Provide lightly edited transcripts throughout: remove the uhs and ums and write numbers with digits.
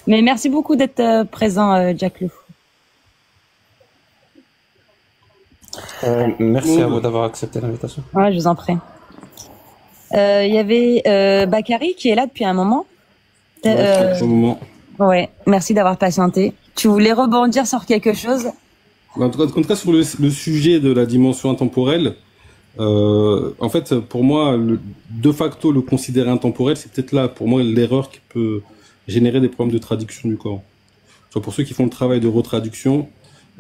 Mais merci beaucoup d'être présent, Jack Lou. Merci à vous d'avoir accepté l'invitation. Ouais, je vous en prie. Il y avait Bakary qui est là depuis un moment. Un moment. Ouais, merci d'avoir patienté. Tu voulais rebondir sur quelque chose? En tout cas, sur le sujet de la dimension intemporelle, en fait, pour moi, de facto, le considérer intemporel, c'est peut-être là, pour moi, l'erreur qui peut générer des problèmes de traduction du Coran. Soit pour ceux qui font le travail de retraduction,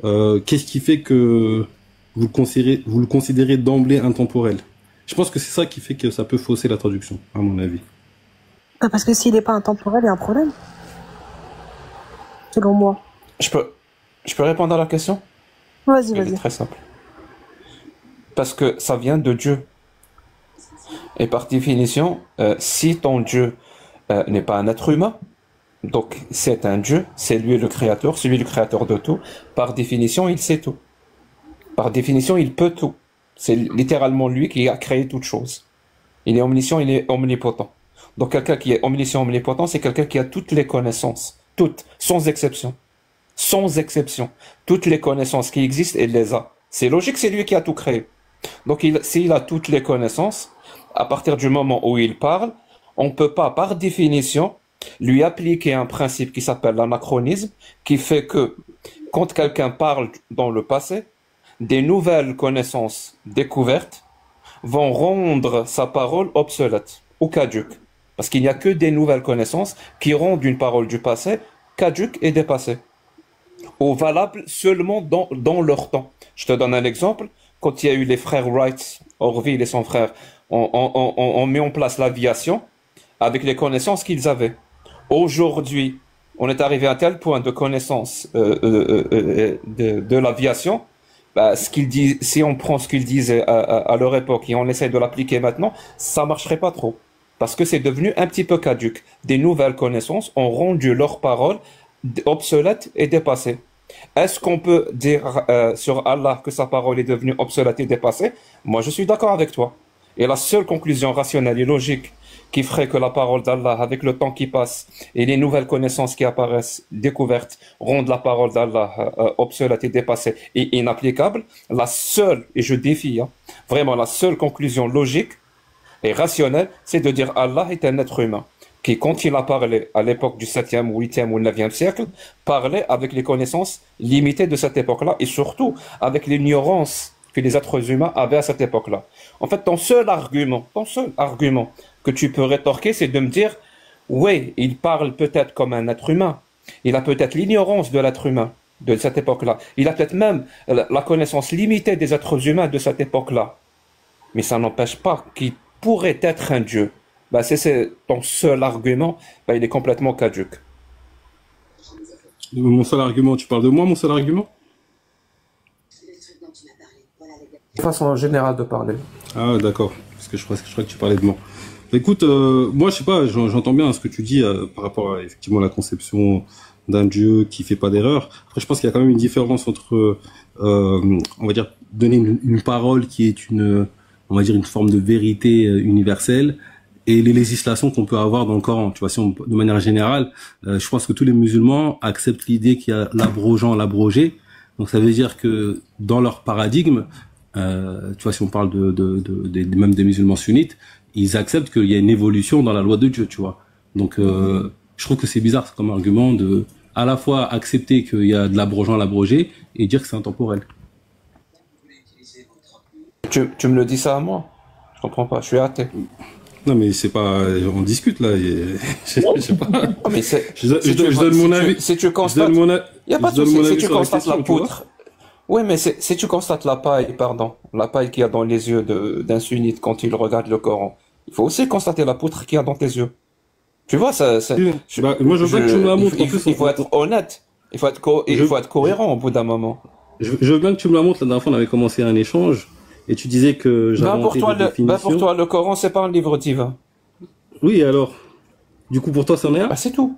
qu'est-ce qui fait que vous le considérez d'emblée intemporel? Je pense que c'est ça qui fait que ça peut fausser la traduction, à mon avis. Parce que s'il n'est pas intemporel, il y a un problème. Selon moi. Je peux répondre à la question? Vas-y, Elle est vas-y. très simple. Parce que ça vient de Dieu. Et par définition, si ton Dieu n'est pas un être humain, donc c'est un Dieu, c'est lui le créateur, c'est lui le créateur de tout, par définition, il sait tout. Par définition, il peut tout. C'est littéralement lui qui a créé toute chose. Il est omniscient, il est omnipotent. Donc quelqu'un qui est omniscient, omnipotent, c'est quelqu'un qui a toutes les connaissances. Toutes, sans exception. Sans exception. Toutes les connaissances qui existent, il les a. C'est logique, c'est lui qui a tout créé. Donc s'il a toutes les connaissances, à partir du moment où il parle, on ne peut pas, par définition, lui appliquer un principe qui s'appelle l'anachronisme, qui fait que quand quelqu'un parle dans le passé, des nouvelles connaissances découvertes vont rendre sa parole obsolète ou caduque. Parce qu'il n'y a que des nouvelles connaissances qui rendent une parole du passé caduque et dépassée. Ou valable seulement dans leur temps. Je te donne un exemple. Quand il y a eu les frères Wright, Orville et son frère, on met en place l'aviation avec les connaissances qu'ils avaient. Aujourd'hui, on est arrivé à un tel point de connaissance de l'aviation, ce qu'ils disent, si on prend ce qu'ils disaient à leur époque et on essaie de l'appliquer maintenant, ça marcherait pas trop. Parce que c'est devenu un petit peu caduque. Des nouvelles connaissances ont rendu leurs paroles obsolètes et dépassées. Est-ce qu'on peut dire sur Allah que sa parole est devenue obsolète et dépassée? Moi, je suis d'accord avec toi. Et la seule conclusion rationnelle et logique qui ferait que la parole d'Allah, avec le temps qui passe et les nouvelles connaissances qui apparaissent, découvertes, rendent la parole d'Allah obsolète et dépassée et inapplicable, la seule, et je défie, vraiment la seule conclusion logique et rationnelle, c'est de dire Allah est un être humain qui, quand il a parlé à l'époque du 7e, 8e ou 9e siècle, parlait avec les connaissances limitées de cette époque-là et surtout avec l'ignorance que les êtres humains avaient à cette époque-là. En fait, ton seul argument que tu peux rétorquer, c'est de me dire, oui, il parle peut-être comme un être humain. Il a peut-être l'ignorance de l'être humain de cette époque-là. Il a peut-être même la connaissance limitée des êtres humains de cette époque-là. Mais ça n'empêche pas qu'il pourrait être un Dieu. C'est ton seul argument, il est complètement caduque. Mon seul argument, tu parles de moi, mon seul argument? De façon générale de parler. Ah d'accord, parce que je crois que tu parlais de moi. Écoute, moi je sais pas, j'entends bien ce que tu dis par rapport à effectivement la conception d'un Dieu qui fait pas d'erreur. Après je pense qu'il y a quand même une différence entre, on va dire, donner une parole qui est on va dire une forme de vérité universelle et les législations qu'on peut avoir dans le Coran. Tu vois, si de manière générale, je pense que tous les musulmans acceptent l'idée qu'il y a l'abrogeant, l'abrogé. Donc ça veut dire que dans leur paradigme, tu vois, si on parle même des musulmans sunnites, ils acceptent qu'il y a une évolution dans la loi de Dieu, tu vois. Donc, je trouve que c'est bizarre comme argument de à la fois accepter qu'il y a de l'abrogeant, l'abrogé et dire que c'est intemporel. Tu me le dis ça à moi? Je comprends pas, je suis athée. Non mais c'est pas, on discute là. Je sais pas. Oh, mais je donne mon avis. Si tu constates, il y a pas de souci. Si tu constates la poutre. Oui, mais si tu constates la paille qu'il y a dans les yeux d'un sunnite quand il regarde le Coran, il faut aussi constater la poutre qu'il y a dans tes yeux. Tu vois, moi, je veux que tu me la montres. Il faut être honnête. Il faut être cohérent au bout d'un moment. Je veux bien que tu me la montres. La dernière fois, on avait commencé un échange et tu disais que j'avais inventé des définitions. Pour toi, le Coran, c'est pas un livre divin. Oui, alors. Du coup, pour toi, c'en est un? C'est tout.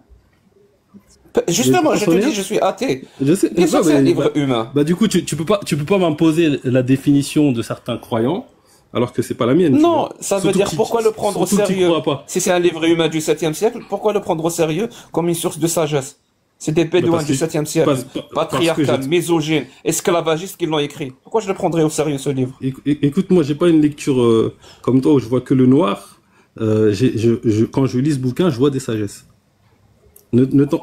Justement, je te dis, je suis athée. Je sais. Bien sûr, c'est un livre humain. Du coup, tu peux pas m'imposer la définition de certains croyants, alors que c'est pas la mienne. Non, ça veut dire pourquoi le prendre au sérieux? Si c'est un livre humain du 7e siècle, pourquoi le prendre au sérieux comme une source de sagesse? C'est des Bah, Bédouins parce du que, 7e siècle, parce que patriarcal, misogyne, esclavagistes qui l'ont écrit. Pourquoi je le prendrais au sérieux, ce livre? écoute, moi, j'ai pas une lecture comme toi où je vois que le noir. Quand je lis ce bouquin, je vois des sagesses. Donc Ne t'en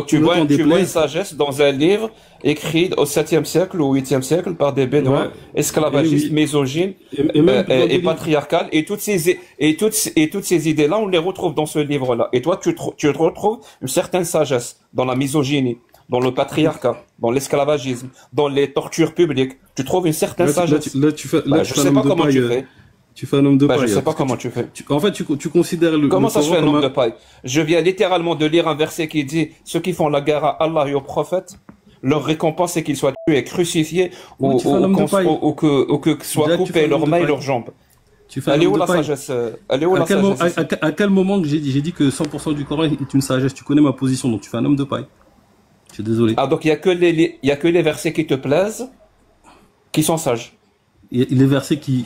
tu vois une déplaise. sagesse dans un livre écrit au 7e siècle ou au 8e siècle par des Bédouins Ouais. Et esclavagistes, oui. misogynes Et même dans et des livres. patriarcales. Et toutes ces idées-là, on les retrouve dans ce livre-là. Et toi, tu retrouves une certaine sagesse dans la misogynie, dans le patriarcat, dans l'esclavagisme, dans les tortures publiques. Tu trouves une certaine sagesse. Je Tu fais un sais homme pas de comment paille. tu fais. Tu fais un homme de Je paille. sais pas Parce que comment tu fais. en fait, tu considères Comment le ça se Coran fait un comme homme de un. paille? Je viens littéralement de lire un verset qui dit ceux qui font la guerre à Allah et au prophète, leur récompense est qu'ils soient tués et crucifiés Oui, tu fais un homme de paille. ou que soient Jack, tu fais coupés un leurs homme de mains et paille. leurs jambes. Tu fais un Elle est homme où de la paille. sagesse? Elle est où la sagesse ici? À quel moment que j'ai dit que 100% du Coran est une sagesse? Tu connais ma position, donc tu fais un homme de paille. Je suis désolé. Ah, donc il y a que les versets qui te plaisent qui sont sages. Et les versets qui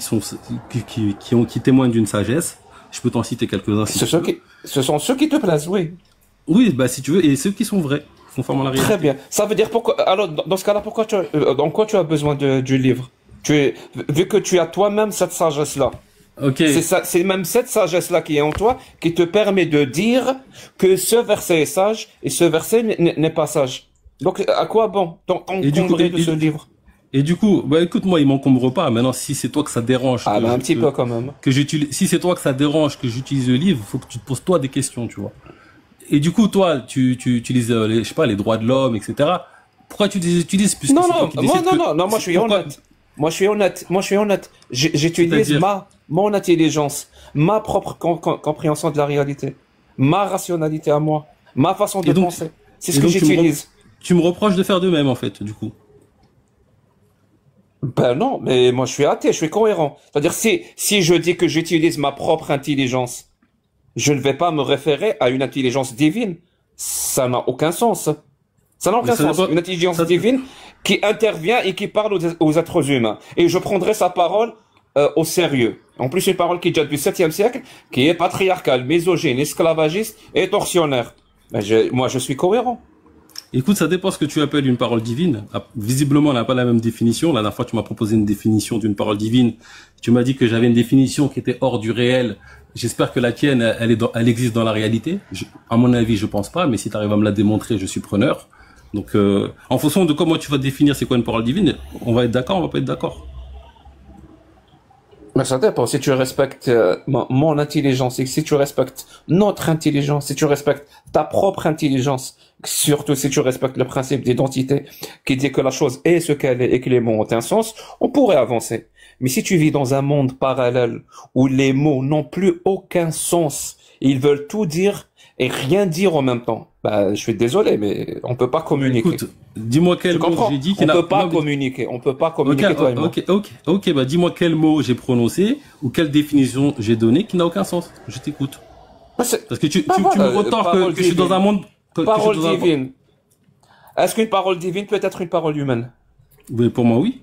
témoignent d'une sagesse, je peux t'en citer quelques-uns si tu veux. Ce sont ceux qui te plaisent, oui. Oui, bah si tu veux, et ceux qui sont vrais, conformément à la réalité. Très bien. Ça veut dire pourquoi. Alors, dans ce cas-là, dans quoi tu as besoin du livre? Vu que tu as toi-même cette sagesse-là. Ok. C'est même cette sagesse-là qui est en toi qui te permet de dire que ce verset est sage et ce verset n'est pas sage. Donc, à quoi bon t'encombrer de ce livre? Et du coup, bah écoute, moi, il m'encombre pas. Maintenant, si c'est toi que ça dérange, Ah, ben un petit peu quand même. si c'est toi que ça dérange que j'utilise le livre, faut que tu te poses toi des questions, tu vois. Et du coup, toi, tu utilises, je sais pas, les droits de l'homme, etc. Pourquoi tu les utilises puisque Non, c'est toi non, qui décides moi je suis pourquoi- honnête. Moi je suis honnête. J'utilise C'est-à-dire mon intelligence, ma propre compréhension de la réalité, ma rationalité à moi, ma façon de Et donc- penser. C'est et ce que donc, j'utilise. tu me reproches de faire de même, en fait, du coup. Ben non, mais moi je suis athée, je suis cohérent. C'est-à-dire si je dis que j'utilise ma propre intelligence, je ne vais pas me référer à une intelligence divine. Ça n'a aucun sens. Ça n'a aucun Mais ça n'a sens. pas- Une intelligence ça- divine qui intervient et qui parle aux êtres humains. Et je prendrai sa parole au sérieux. En plus, une parole qui date du 7e siècle, qui est patriarcale, misogyne, esclavagiste et tortionnaire. Ben, moi, je suis cohérent. Écoute, ça dépend ce que tu appelles une parole divine. Ah, visiblement, on n'a pas la même définition. La dernière fois, tu m'as proposé une définition d'une parole divine. Tu m'as dit que j'avais une définition qui était hors du réel. J'espère que la tienne, elle existe dans la réalité. À mon avis, je pense pas, mais si tu arrives à me la démontrer, je suis preneur. Donc, en fonction de comment tu vas définir c'est quoi une parole divine, on va être d'accord, on va pas être d'accord. Mais ça dépend. Si tu respectes mon intelligence et si tu respectes notre intelligence, si tu respectes ta propre intelligence, surtout si tu respectes le principe d'identité qui dit que la chose est ce qu'elle est et que les mots ont un sens, on pourrait avancer. Mais si tu vis dans un monde parallèle où les mots n'ont plus aucun sens, ils veulent tout dire et rien dire en même temps, bah, je suis désolé, mais on peut pas communiquer. Écoute, dis-moi Tu quel mot comprends? j'ai dit On n'a- peut pas Non, mais- communiquer. On peut pas communiquer, toi et moi. Ok, bah dis-moi quel mot j'ai prononcé ou quelle définition j'ai donné qui n'a aucun sens. Je t'écoute. Bah, c'est- Parce que tu Bah me voilà, retorques parole que je suis dans divine. un monde... que je suis Parole dans un- divine. Est-ce qu'une parole divine peut être une parole humaine? Mais pour moi, oui.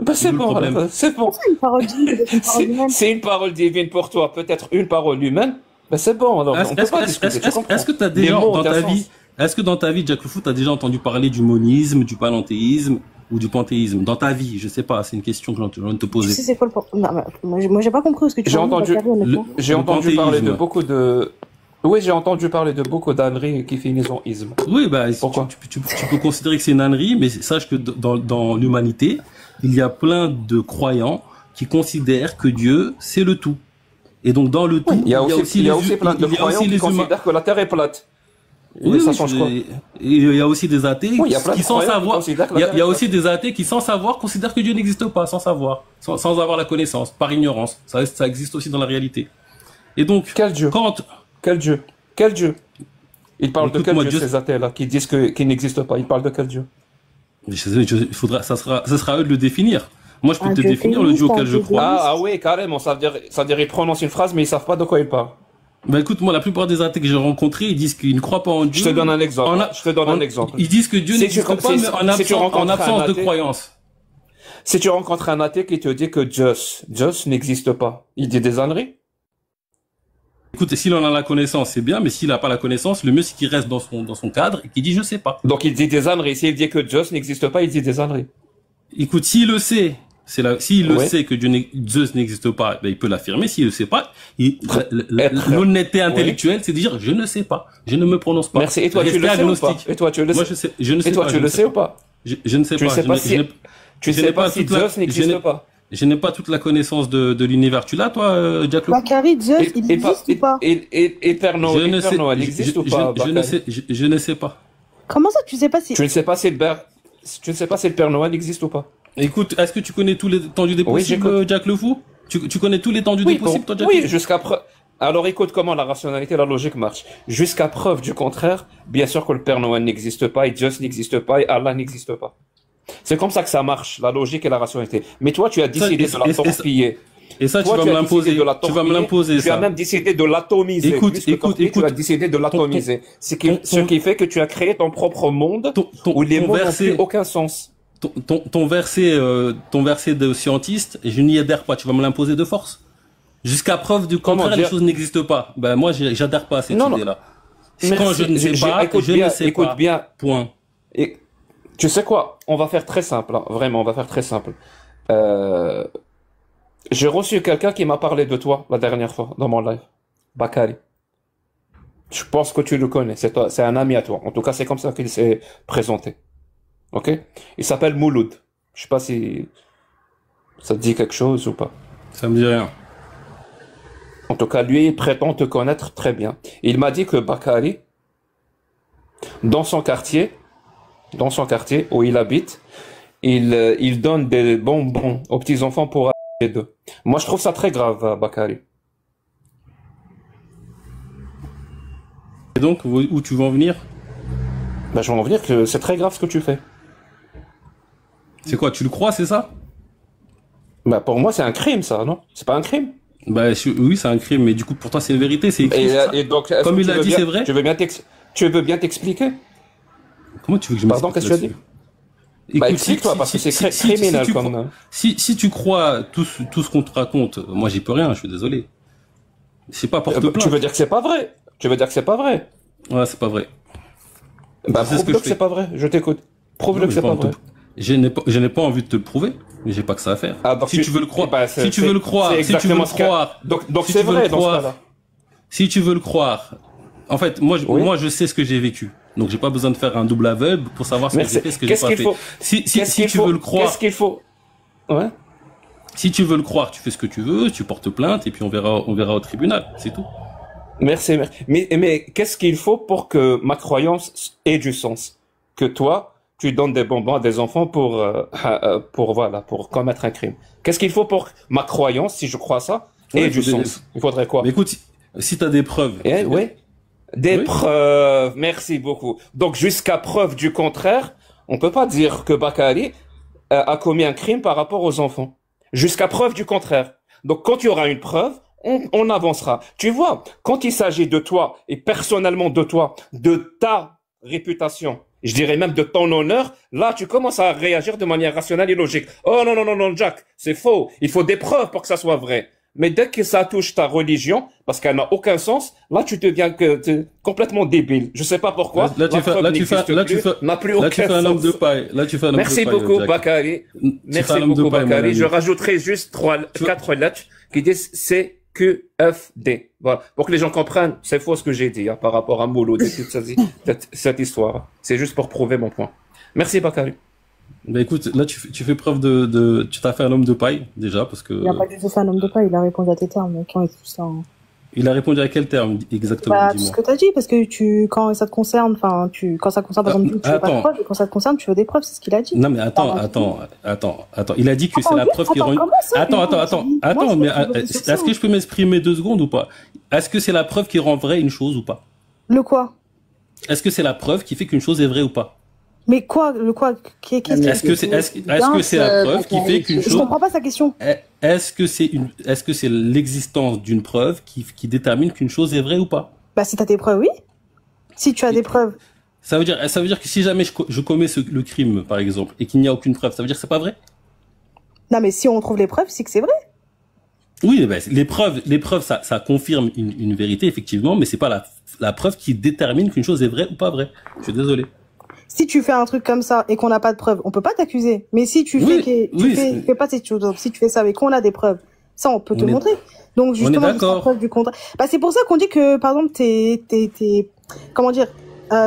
Bah, c'est D'où le bon, problème. alors, c'est bon. C'est une parole divine, c'est une parole humaine. C'est une parole divine pour toi, peut-être une parole humaine. Ben c'est bon, alors on peut pas discuter, tu comprends? Est-ce que tu as Les déjà mots ont dans un ta sens. vie, est-ce que dans ta vie, Jack Lefou, tu as déjà entendu parler du monisme, du panenthéisme ou du panthéisme? Dans ta vie, je sais pas, c'est une question que je viens de te Tu poser. sais c'est quoi le non, mais moi j'ai pas compris ce que tu J'ai parles, entendu, Bakary, honnêtement. j'ai le entendu parler de panthéisme. beaucoup de, oui, j'ai entendu parler de beaucoup d'âneries qui finissent en isme. Oui, bah, Pourquoi tu peux considérer que c'est une ânerie, mais sache que dans l'humanité, il y a plein de croyants qui considèrent que Dieu, c'est le tout. Et donc, dans le tout, Il y a aussi plein de il y a croyants aussi qui les humains. considèrent que la Terre est plate. Oui, Et ça oui, change quoi? et il y a aussi des athées Oui, il y a plein qui, de sans croyants qui savoir, considèrent que la il y a, Terre il y a est aussi des athées qui, sans savoir, considèrent que Dieu n'existe pas, sans savoir, sans avoir la connaissance, par ignorance. Ça existe aussi dans la réalité. Et donc, Quel Dieu? quand, Quel Dieu? Quel Dieu? Ils parlent de quel Écoute-moi, Dieu, Dieu- ces athées-là, qui disent qu'il n'existe pas? Ils parlent de quel Dieu? il faudra, ça sera à eux de le définir. Moi, je peux Un te Dieu définir le Dieu théiste, auquel un je Dieu crois. Ah oui, carrément, ça veut dire ils prononcent une phrase, mais ils savent pas de quoi ils parlent. Bah écoute, moi, la plupart des athées que j'ai rencontrés, ils disent qu'ils ne croient pas en Dieu. Je te donne un exemple. Je te donne un exemple. Ils disent que Dieu Si n'existe tu- pas, si- mais si tu rencontres en un absence de athée- croyance. Si tu rencontres un athée qui te dit que Zeus n'existe pas, il dit des âneries? Écoute, s'il en a la connaissance, c'est bien, mais s'il n'a pas la connaissance, le mieux c'est qu'il reste dans son cadre et qu'il dit je sais pas. Donc il dit des âneries. S'il dit que Zeus n'existe pas, il dit des âneries. Écoute, s'il le sait, s'il le sait que Zeus n'existe pas, ben, il peut l'affirmer. S'il le sait pas, l'honnêteté intellectuelle, c'est de dire je ne sais pas, je ne me prononce pas. Merci. Et toi, tu le sais ou pas? Et toi, tu le sais? Moi, je ne sais pas. Et toi, tu le sais ou pas? Je ne sais pas. Tu ne sais pas si Zeus n'existe pas. Je n'ai pas toute la connaissance de l'univers. Tu l'as, toi, Jack Lo? Bakary, Zeus, il existe ou pas? Et Père Noël, il existe ou pas? Je ne sais pas. Comment ça, tu sais pas si... Tu ne sais pas si le Père Noël existe ou pas? Écoute, est-ce que tu connais tous les tendus des possibles, Jack Le Fou? Tu connais tous les tendus des possibles, toi, Jack? Oui, jusqu'à preuve. Alors écoute comment la rationalité et la logique marchent. Jusqu'à preuve du contraire, bien sûr que le Père Noël n'existe pas, et Zeus n'existe pas, et Allah n'existe pas. C'est comme ça que ça marche, la logique et la rationalité. Mais toi, tu as décidé de la torpiller. Et ça, tu vas me l'imposer. Tu vas me l'imposer, ça. Tu as même décidé de l'atomiser. Écoute. Tu as décidé de l'atomiser. Ce qui fait que tu as créé ton propre monde où les mots n'ont plus aucun sens. Ton verset de scientiste, je n'y adhère pas. Tu vas me l'imposer de force. Jusqu'à preuve du contraire, les choses n'existent pas. Ben, moi, j'adhère pas à cette idée-là. Quand je ne sais pas, je ne sais pas. Bien. Point. Et tu sais quoi? On va faire très simple, hein. Vraiment, on va faire très simple. J'ai reçu quelqu'un qui m'a parlé de toi la dernière fois dans mon live. Bakary. Je pense que tu le connais. C'est un ami à toi. En tout cas, c'est comme ça qu'il s'est présenté. Ok? Il s'appelle Mouloud. Je sais pas si ça te dit quelque chose ou pas. Ça me dit rien. En tout cas, lui, il prétend te connaître très bien. Il m'a dit que Bakary, dans son quartier où il habite, il donne des bonbons aux petits-enfants pour aller d'eux. Moi, je trouve ça très grave, Bakary. Et donc, où tu veux en venir? Ben, je veux en venir que c'est très grave ce que tu fais. C'est quoi, tu le crois, c'est ça? Ben, pour moi, c'est un crime, ça, non? C'est pas un crime? Ben, oui, c'est un crime, mais du coup, pour toi, c'est une vérité, c'est écrit. Et donc, comme il l'a dit, c'est vrai? Tu veux bien t'expliquer? Comment tu veux que je m'explique? Pardon, qu'est-ce que tu as dit? Écoute, bah, explique-toi, parce que c'est criminel quand même. Si tu crois tout ce qu'on te raconte, moi, j'y peux rien, je suis désolé. C'est pas porte-plainte. Tu veux dire que c'est pas vrai? Ouais, c'est pas vrai. Bah, prouve-le que c'est pas vrai, je t'écoute. Prouve-le que c'est pas vrai. Je n'ai pas envie de te le prouver, mais j'ai pas que ça à faire. Ah, donc si tu veux le croire, si tu veux le croire, donc c'est vrai dans ce cas-là. Si tu veux le croire, en fait, moi je sais ce que j'ai vécu. Donc j'ai pas besoin de faire un double aveugle pour savoir ce que j'ai fait, ce que j'ai pas fait. Si tu veux le croire, qu'est-ce qu'il faut? Ouais. Si tu veux le croire, tu fais ce que tu veux, tu portes plainte et puis on verra au tribunal, c'est tout. Merci. Mais qu'est-ce qu'il faut pour que ma croyance ait du sens? Que toi, tu donnes des bonbons à des enfants pour commettre un crime. Qu'est-ce qu'il faut pour que ma croyance, si je crois ça, ait du sens? Il faudrait quoi? Mais écoute, si tu as des preuves. Oui. Des preuves. Merci beaucoup. Donc, jusqu'à preuve du contraire, on peut pas dire que Bakary a commis un crime par rapport aux enfants. Jusqu'à preuve du contraire. Donc, quand il y aura une preuve, on avancera. Tu vois, quand il s'agit de toi, et personnellement de toi, de ta réputation, je dirais même de ton honneur, là, tu commences à réagir de manière rationnelle et logique. Oh non, Jack, c'est faux. Il faut des preuves pour que ça soit vrai. Mais dès que ça touche ta religion, parce qu'elle n'a aucun sens, là, tu deviens complètement débile. Je sais pas pourquoi. Là, tu fais un homme de paille. Là, tu fais un homme de paille. Merci beaucoup, Bakary. Merci beaucoup, Bakary. Je rajouterai juste 4 lettres qui disent CQFD. Voilà. Pour que les gens comprennent, c'est faux ce que j'ai dit, par rapport à Mouloud et toute cette histoire. C'est juste pour prouver mon point. Merci, Bakary. Ben écoute, là tu fais preuve tu t'as fait un homme de paille déjà parce que. Il n'a pas du tout fait un homme de paille, il a répondu à tes termes. Quand tout ça. Il a répondu à quel terme exactement? Bah, ce que t'as dit, parce que quand ça te concerne, quand ça concerne par exemple, tu veux pas de preuves, et quand ça te concerne, tu veux des preuves, c'est ce qu'il a dit. Non mais attends. Il a dit que c'est la preuve qui rend. Attends, mais est-ce que je peux m'exprimer 2 secondes ou pas? Est-ce que c'est la preuve qui rend vrai une chose ou pas? Le quoi? Est-ce que c'est la preuve qui fait qu'une chose est vraie ou pas? Mais quoi, le quoi? Est-ce que c'est la preuve qui fait qu'une chose? Je comprends pas sa question. Est-ce que c'est l'existence d'une preuve qui détermine qu'une chose est vraie ou pas? Bah, si t'as des preuves, oui. Si tu as des preuves. Ça veut dire que si jamais je commets le crime, par exemple, et qu'il n'y a aucune preuve, ça veut dire que c'est pas vrai? Non, mais si on trouve les preuves, c'est que c'est vrai. Oui, ben, les preuves, ça confirme une vérité, effectivement, mais c'est pas la preuve qui détermine qu'une chose est vraie ou pas vraie. Je suis désolé. Si tu fais un truc comme ça et qu'on n'a pas de preuves, on peut pas t'accuser. Mais si tu fais pas cette chose, si tu fais ça et qu'on a des preuves, ça on peut te montrer. Donc justement, jusqu'à preuve du contraire. Bah c'est pour ça qu'on dit que par exemple comment dire,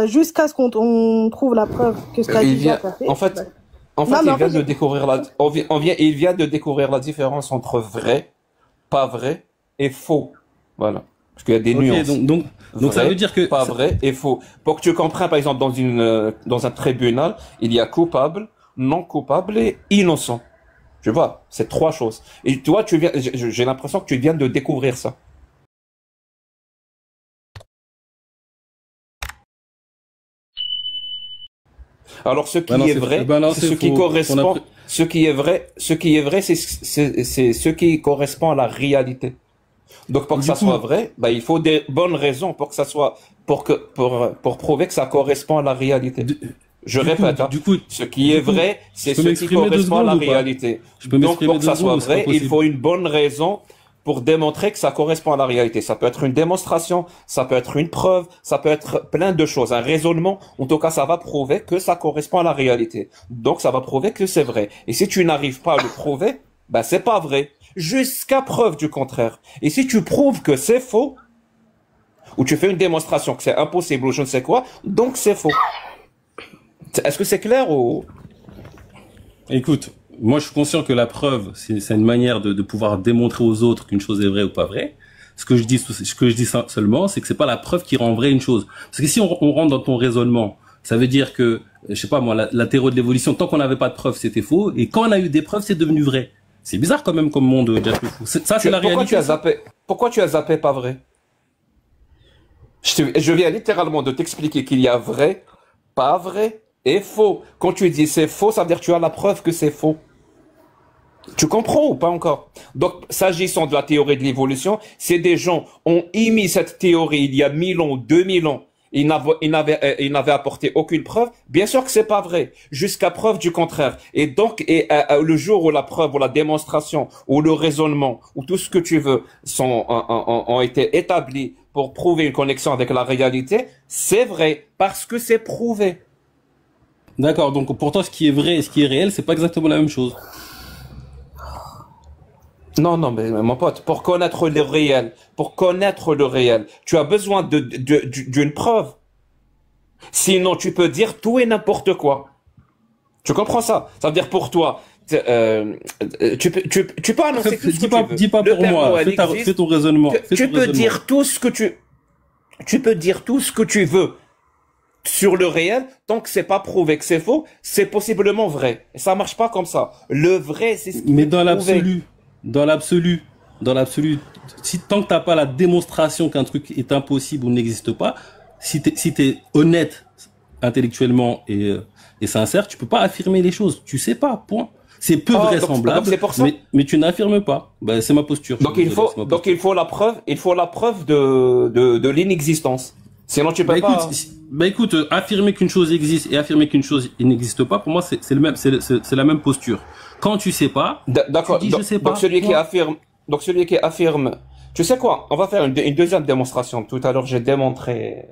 jusqu'à ce qu'on trouve la preuve que ce qu'a dit Jacques a fait. En fait, il vient de découvrir il vient de découvrir la différence entre vrai, pas vrai et faux. Voilà. Parce qu'il y a des nuances. Donc vrai, ça veut dire que pas vrai et faux. Pour que tu comprennes, par exemple, dans un tribunal, il y a coupable, non coupable et innocent. Tu vois, c'est trois choses. Et toi, j'ai l'impression que tu viens de découvrir ça. Alors, ce qui est vrai, c'est ce qui correspond. Ce qui est vrai, c'est ce qui correspond à la réalité. Donc pour que ça soit vrai, bah, il faut des bonnes raisons pour que ça soit pour prouver que ça correspond à la réalité. Je répète, ce qui est vrai, c'est ce qui correspond à la réalité. Donc pour que ça soit vrai, il faut une bonne raison pour démontrer que ça correspond à la réalité. Ça peut être une démonstration, ça peut être une preuve, ça peut être plein de choses, un raisonnement. En tout cas, ça va prouver que ça correspond à la réalité. Donc ça va prouver que c'est vrai. Et si tu n'arrives pas à le prouver, bah c'est pas vrai. Jusqu'à preuve du contraire. Et si tu prouves que c'est faux, ou tu fais une démonstration que c'est impossible ou je ne sais quoi, donc c'est faux. Est-ce que c'est clair ou... Écoute, moi je suis conscient que la preuve, c'est une manière de pouvoir démontrer aux autres qu'une chose est vraie ou pas vraie. Ce que je dis seulement, c'est que c'est pas la preuve qui rend vraie une chose. Parce que si on rentre dans ton raisonnement, ça veut dire que, je sais pas moi, la théorie de l'évolution, tant qu'on n'avait pas de preuves, c'était faux. Et quand on a eu des preuves, c'est devenu vrai. C'est bizarre quand même comme monde, Jack. Ça, c'est la réalité. Pourquoi tu as zappé pas vrai? Je viens littéralement de t'expliquer qu'il y a vrai, pas vrai et faux. Quand tu dis c'est faux, ça veut dire que tu as la preuve que c'est faux. Tu comprends ou pas encore? Donc, s'agissant de la théorie de l'évolution, c'est des gens ont émis cette théorie il y a 1000 ans, 2000 ans. Ils n'avaient apporté aucune preuve. Bien sûr que c'est pas vrai, jusqu'à preuve du contraire. Et donc, le jour où la preuve, ou la démonstration, ou le raisonnement, ou tout ce que tu veux, ont été établis pour prouver une connexion avec la réalité, c'est vrai parce que c'est prouvé. D'accord. Donc, pour toi, ce qui est vrai et ce qui est réel, c'est pas exactement la même chose. Non, mais mon pote, pour connaître le réel, tu as besoin d'une preuve. Sinon, tu peux dire tout et n'importe quoi. Tu comprends ça? Ça veut dire pour toi, tu peux annoncer tout ce que tu veux. Dis pas pour moi, fais ton raisonnement. Tu peux dire tout ce que tu peux dire tout ce que tu veux sur le réel, tant que c'est pas prouvé que c'est faux, c'est possiblement vrai. Et ça marche pas comme ça. Le vrai, c'est ce qui Mais dans l'absolu. Dans l'absolu, si tant que t'as pas la démonstration qu'un truc est impossible ou n'existe pas, si t'es honnête intellectuellement et sincère, tu peux pas affirmer les choses. Tu sais pas, point. C'est peu vraisemblable, mais tu n'affirmes pas. Ben, c'est ma posture. Donc il faut la preuve de l'inexistence. Sinon tu peux pas. Écoute, affirmer qu'une chose existe et affirmer qu'une chose n'existe pas, pour moi c'est la même posture. Quand tu sais pas, d'accord. Donc celui qui affirme, tu sais quoi? On va faire une deuxième démonstration. Tout à l'heure j'ai démontré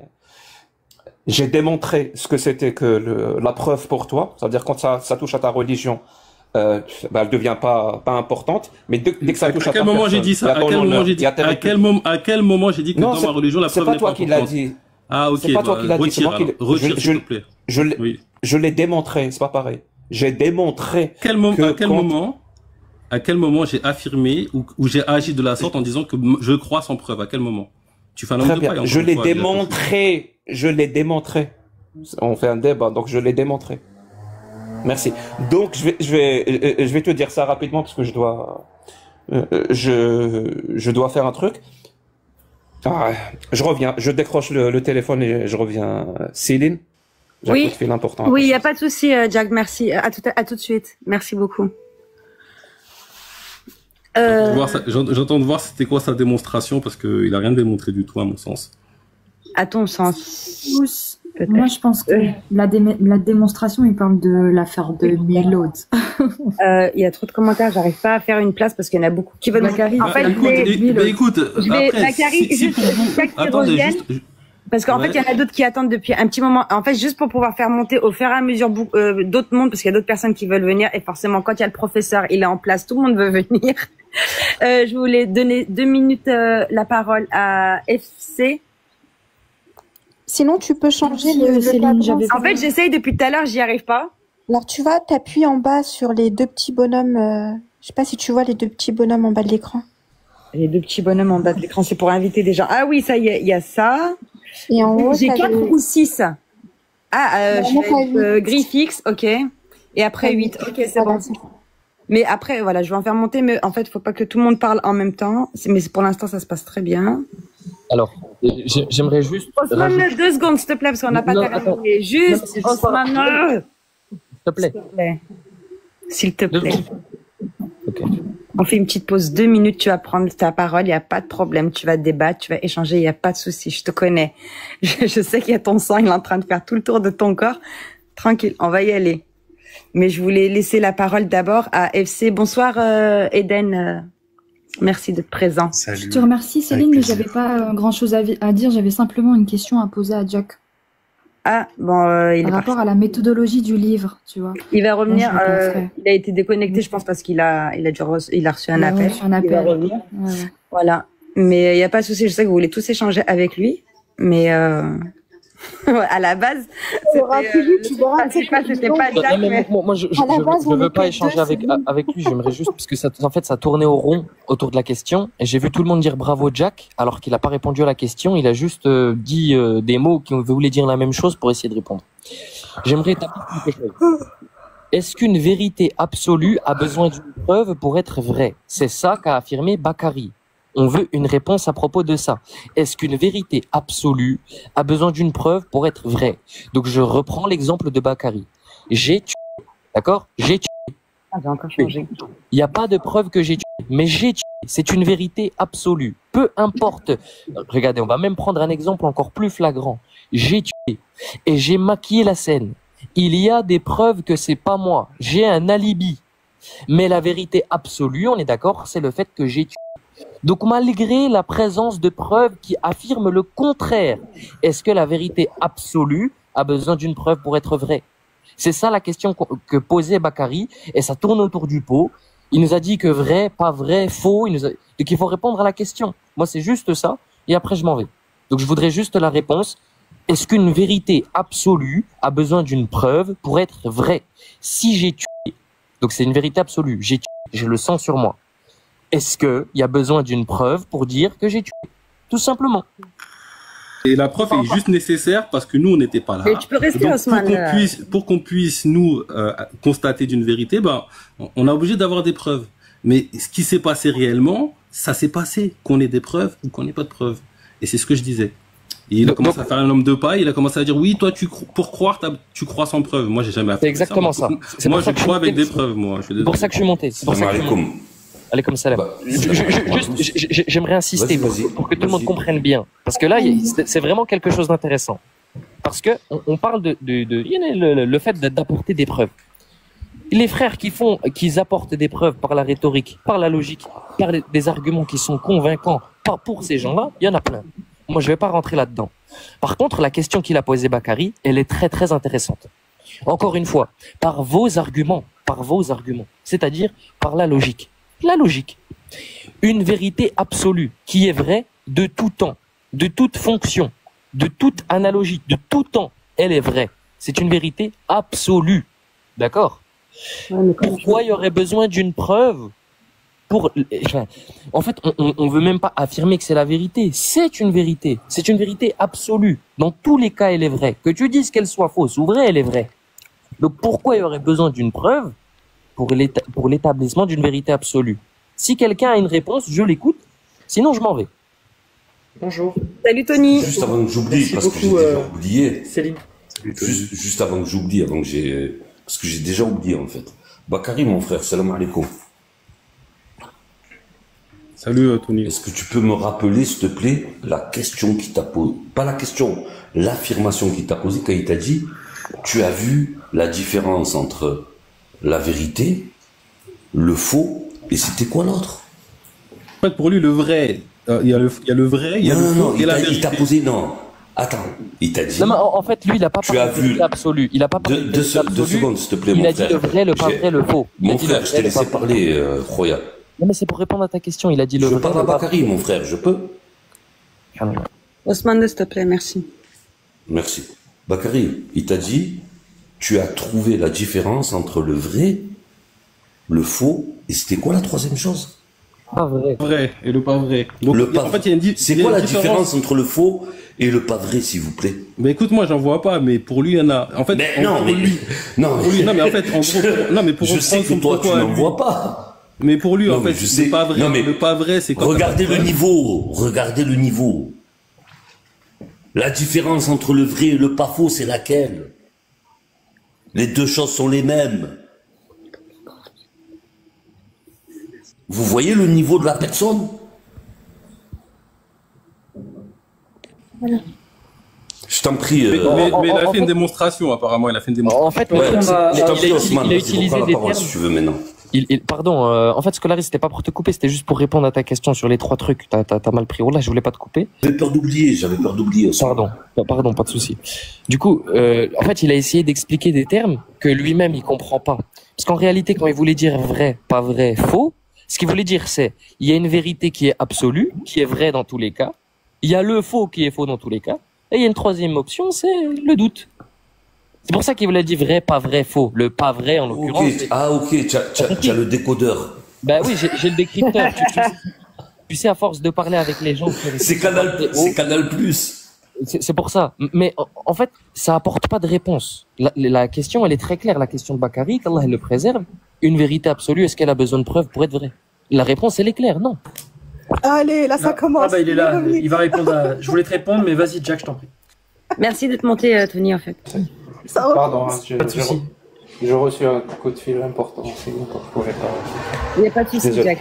ce que c'était que la preuve pour toi. C'est-à-dire quand ça touche à ta religion, elle devient pas importante. Mais dès que ça touche à ta moment j'ai dit ça? À quel moment j'ai dit que dans ma religion la preuve n'est pas importante? C'est pas toi qui l'as dit. Ah ok. C'est pas toi qui l'as dit. Retire s'il te plaît. Je l'ai démontré. C'est pas pareil. J'ai démontré. À quel moment j'ai affirmé ou j'ai agi de la sorte en disant que je crois sans preuve? À quel moment? Tu fais un nombre de paille. Je l'ai démontré. On fait un débat, donc je l'ai démontré. Merci. Donc je vais te dire ça rapidement parce que je dois faire un truc. Je reviens. Je décroche le téléphone et je reviens. Céline. Oui, il n'y a pas de souci, Jack, merci. À tout de suite. Merci beaucoup. J'entends de voir c'était quoi sa démonstration parce qu'il a rien démontré du tout à mon sens. À ton sens. Moi, je pense que la démonstration, il parle de l'affaire de Milord. Il y a trop de commentaires, j'arrive pas à faire une place parce qu'il y en a beaucoup qui veulent. Macari. En fait, écoute, je vais Macari, parce qu'en fait, il y en a d'autres qui attendent depuis un petit moment. En fait, juste pour pouvoir faire monter au fur et à mesure d'autres mondes, parce qu'il y a d'autres personnes qui veulent venir. Et forcément, quand il y a le professeur, il est en place, tout le monde veut venir. Je voulais donner 2 minutes la parole à FC. Sinon, tu peux changer le cadran. En fait, j'essaye depuis tout à l'heure, j'y arrive pas. Alors, tu vas t'appuyer en bas sur les 2 petits bonhommes. Je sais pas si tu vois les 2 petits bonhommes en bas de l'écran. Les 2 petits bonhommes en bas de l'écran, c'est pour inviter des gens. Ah oui, ça y est, il y a ça. Et en haut, j'ai 4 ou 6. Ah, je vais Griffix, ok. Et après 8, ok, c'est bon. Mais après, voilà, je vais en faire monter, mais en fait, il faut pas que tout le monde parle en même temps. Mais pour l'instant, ça se passe très bien. Alors, j'aimerais juste... Osman, 2 secondes, s'il te plaît, parce qu'on n'a pas terminé. Juste, Osman, s'il te plaît. S'il te plaît. Okay. On fait une petite pause, 2 minutes, tu vas prendre ta parole, il n'y a pas de problème, tu vas débattre, tu vas échanger, il n'y a pas de souci, je te connais. Je sais qu'il y a ton sang, il est en train de faire tout le tour de ton corps. Tranquille, on va y aller. Mais je voulais laisser la parole d'abord à FC. Bonsoir Eden, merci d'être présent. Salut. Je te remercie Céline, mais j'avais pas grand chose à dire, j'avais simplement une question à poser à Jack. Ah, bon, il est par rapport à la méthodologie du livre, tu vois. Il va revenir, il a été déconnecté, je pense, parce qu'il a reçu un appel. Il va revenir. Ouais. Voilà. Mais il n'y a pas de souci, je sais que vous voulez tous échanger avec lui, mais à la base, c'était pas Jack, mais... Moi, je veux pas échanger avec lui, j'aimerais juste, parce que ça, en fait, ça tournait au rond autour de la question, et j'ai vu tout le monde dire bravo Jack, alors qu'il n'a pas répondu à la question, il a juste dit des mots qui voulaient dire la même chose pour essayer de répondre. J'aimerais établir quelque chose. Est-ce qu'une vérité absolue a besoin d'une preuve pour être vraie? C'est ça qu'a affirmé Bakary. On veut une réponse à propos de ça. Est-ce qu'une vérité absolue a besoin d'une preuve pour être vraie? Donc je reprends l'exemple de Bakary. J'ai tué, d'accord? J'ai tué. Ah, j'ai encore changé. Il n'y a pas de preuve que j'ai tué, mais j'ai tué. C'est une vérité absolue. Peu importe. Regardez, on va même prendre un exemple encore plus flagrant. J'ai tué et j'ai maquillé la scène. Il y a des preuves que c'est pas moi. J'ai un alibi. Mais la vérité absolue, on est d'accord, c'est le fait que j'ai tué. Donc malgré la présence de preuves qui affirment le contraire, est-ce que la vérité absolue a besoin d'une preuve pour être vraie? C'est ça la question que posait Bakary, et ça tourne autour du pot. Il nous a dit que vrai, pas vrai, faux, donc il faut répondre à la question. Moi c'est juste ça, et après je m'en vais. Donc je voudrais juste la réponse. Est-ce qu'une vérité absolue a besoin d'une preuve pour être vraie? Si j'ai tué, donc c'est une vérité absolue, j'ai tué, j'ai le sang sur moi. Est-ce qu'il y a besoin d'une preuve pour dire que j'ai tué? Tout simplement. Et la preuve est juste nécessaire parce que nous, on n'était pas là. Et tu peux rester, donc, Osman. Pour qu'on puisse, nous, constater d'une vérité, on est obligé d'avoir des preuves. Mais ce qui s'est passé réellement, ça s'est passé. Qu'on ait des preuves ou qu'on n'ait pas de preuves. Et c'est ce que je disais. Et il a commencé à faire un homme de paille, il a commencé à dire, oui, toi, pour croire, tu crois sans preuve. Moi, j'ai jamais fait ça. C'est exactement ça. Moi, je crois avec des preuves, moi. C'est pour ça que je suis monté. C'est pour ça que je suis monté. Allez, comme ça, là. J'aimerais insister pour que tout le monde comprenne bien. Parce que là, c'est vraiment quelque chose d'intéressant. Parce que on parle le fait d'apporter des preuves. Les frères qui apportent des preuves par la rhétorique, par la logique, par des arguments qui sont convaincants, pas pour ces gens-là, il y en a plein. Moi, je vais pas rentrer là-dedans. Par contre, la question qu'il a posée Bakary, elle est très, très intéressante. Encore une fois, par vos arguments, c'est-à-dire par la logique. La logique. Une vérité absolue qui est vraie de tout temps, de toute fonction, de toute analogie, de tout temps, elle est vraie. C'est une vérité absolue. D'accord? Pourquoi il y aurait besoin d'une preuve en fait, on veut même pas affirmer que c'est la vérité. C'est une vérité. C'est une vérité absolue. Dans tous les cas, elle est vraie. Que tu dises qu'elle soit fausse ou vraie, elle est vraie. Donc pourquoi il y aurait besoin d'une preuve pour l'établissement d'une vérité absolue? Si quelqu'un a une réponse, je l'écoute. Sinon, je m'en vais. Bonjour. Salut Tony. Juste avant que j'oublie, parce que j'ai déjà oublié. Céline. Juste avant que j'oublie, parce que j'ai déjà oublié en fait. Bakary, mon frère, salam alaikum. Salut Tony. Est-ce que tu peux me rappeler, s'il te plaît, la question qui t'a posée, pas la question, l'affirmation qui t'a posée quand il t'a dit, tu as vu la différence entre la vérité, le faux, et c'était quoi l'autre? En fait, pour lui, le vrai, il y a le vrai, il y a le faux et la vérité. Il t'a posé, non. Attends, il t'a dit. Non, mais en fait, lui, il n'a pas parlé de vérité absolue. Il a pas parlé de vérité absolue. 2 secondes, s'il te plaît, mon frère. Il a dit le vrai, le pas vrai, le faux. Mon frère, je t'ai laissé parler, Roya. Non, mais c'est pour répondre à ta question. Il a dit le vrai. Je parle à Bakary, mon frère, je peux? Ousmane, s'il te plaît, merci. Merci. Bakary, il t'a dit, tu as trouvé la différence entre le vrai, le faux, et c'était quoi la troisième chose? Pas vrai. Vrai et le pas vrai. Donc, le pas en fait, il y a une c'est quoi la différence entre le faux et le pas vrai, s'il vous plaît? Mais écoute, moi, j'en vois pas, mais pour lui, il y en a. En fait, mais non, mais lui, non, mais en fait, en gros, non, mais pour je sais que toi, tu n'en vois pas. Mais pour lui, non, en fait, c'est pas vrai. Non, mais le pas vrai, c'est quoi? Regardez le niveau. Regardez le niveau. La différence entre le vrai et le pas faux, c'est laquelle? Les deux choses sont les mêmes. Vous voyez le niveau de la personne? Voilà. Je t'en prie. Mais il a fait une démonstration, apparemment. Il a fait une démonstration. En fait, ouais, il a utilisé des termes. Si tu veux maintenant. Pardon, en fait, Scolaris, c'était pas pour te couper, c'était juste pour répondre à ta question sur les 3 trucs. T'as mal pris. Oh là, je voulais pas te couper. J'avais peur d'oublier aussi. Pardon, pas de souci. Du coup, en fait, il a essayé d'expliquer des termes que lui-même il comprend pas. Parce qu'en réalité, quand il voulait dire vrai, pas vrai, faux, ce qu'il voulait dire, c'est il y a une vérité qui est absolue, qui est vraie dans tous les cas. Il y a le faux qui est faux dans tous les cas. Et il y a une troisième option, c'est le doute. C'est pour ça qu'il voulait dire vrai, pas vrai, faux. Le pas vrai, en l'occurrence. Okay. Ah, ok, tu as le décodeur. Ben oui, j'ai le décrypteur. Tu sais, à force de parler avec les gens... C'est Canal Plus. C'est pour ça. Mais en fait, ça apporte pas de réponse. La question, elle est très claire. La question de Bakary, qu'Allah le préserve. Une vérité absolue, est-ce qu'elle a besoin de preuves pour être vraie? La réponse, elle est claire, non. Allez, là, ça commence. Ah bah, il est là, il va répondre à... Je voulais te répondre, mais vas-y, Jack, je t'en prie. Merci d'être monté, Tony, en fait. Pardon, hein, j'ai reçu un coup de fil important, c'est bon, je pouvais pas... Il n'y a pas de souci, Jack.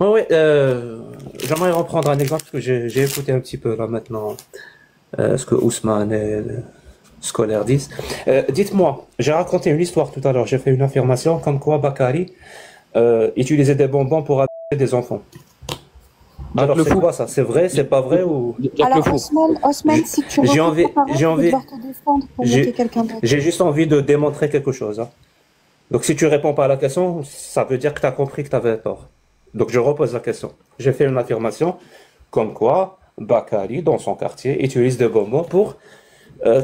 Oui, j'aimerais reprendre un exemple, parce que j'ai écouté un petit peu, là, maintenant, ce que Ousmane et Scolaire disent. Dites-moi, j'ai raconté une histoire tout à l'heure, j'ai fait une affirmation, comme quoi Bakary utilisait des bonbons pour abuser des enfants. Alors c'est quoi ça? C'est vrai, c'est pas vrai ou... Alors Osman, si tu j'ai envie, quelqu'un d'autre. J'ai juste envie de démontrer quelque chose. Hein. Donc si tu réponds pas à la question, ça veut dire que tu as compris que tu avais tort. Donc je repose la question. J'ai fait une affirmation comme quoi Bakary, dans son quartier, utilise des bonbons pour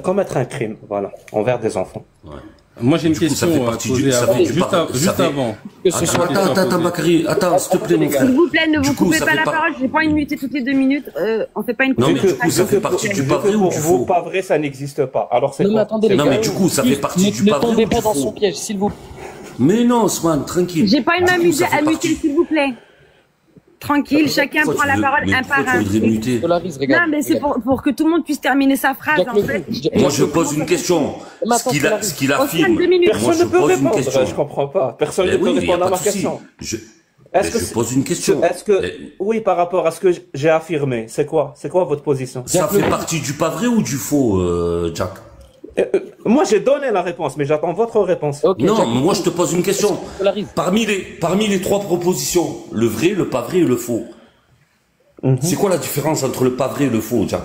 commettre un crime, voilà, envers des enfants. Ouais. Moi j'ai une question à poser juste avant. Attends, Bakary, attends, s'il te plaît, mon frère. S'il vous plaît, ne vous coupez pas la parole, j'ai pas envie de muter toutes les 2 minutes, on fait pas une... Non, mais du coup, ça fait partie du pas vrai ou du faux? Vous, pas vrai, ça n'existe pas. Alors c'est quoi? Non, mais du coup, ça fait partie du pas vrai ou du faux? Ne tombez pas dans son piège, s'il vous plaît. Mais non, Ousmane, tranquille. J'ai pas une main à muter, s'il vous plaît. Tranquille, chacun prend la parole un par un. Non, mais c'est pour que tout le monde puisse terminer sa phrase, en fait. Moi, je pose une question. Ce qu'il affirme. Personne ne peut répondre. Je comprends pas. Personne ne peut répondre à ma question. Je pose une question. Oui, par rapport à ce que j'ai affirmé, c'est quoi votre position? Ça fait partie du pas vrai ou du faux, Jack? Moi, j'ai donné la réponse, mais j'attends votre réponse. Okay, non, moi, je te pose une question. Parmi les 3 propositions, le vrai, le pas vrai et le faux, c'est quoi la différence entre le pas vrai et le faux, Jack?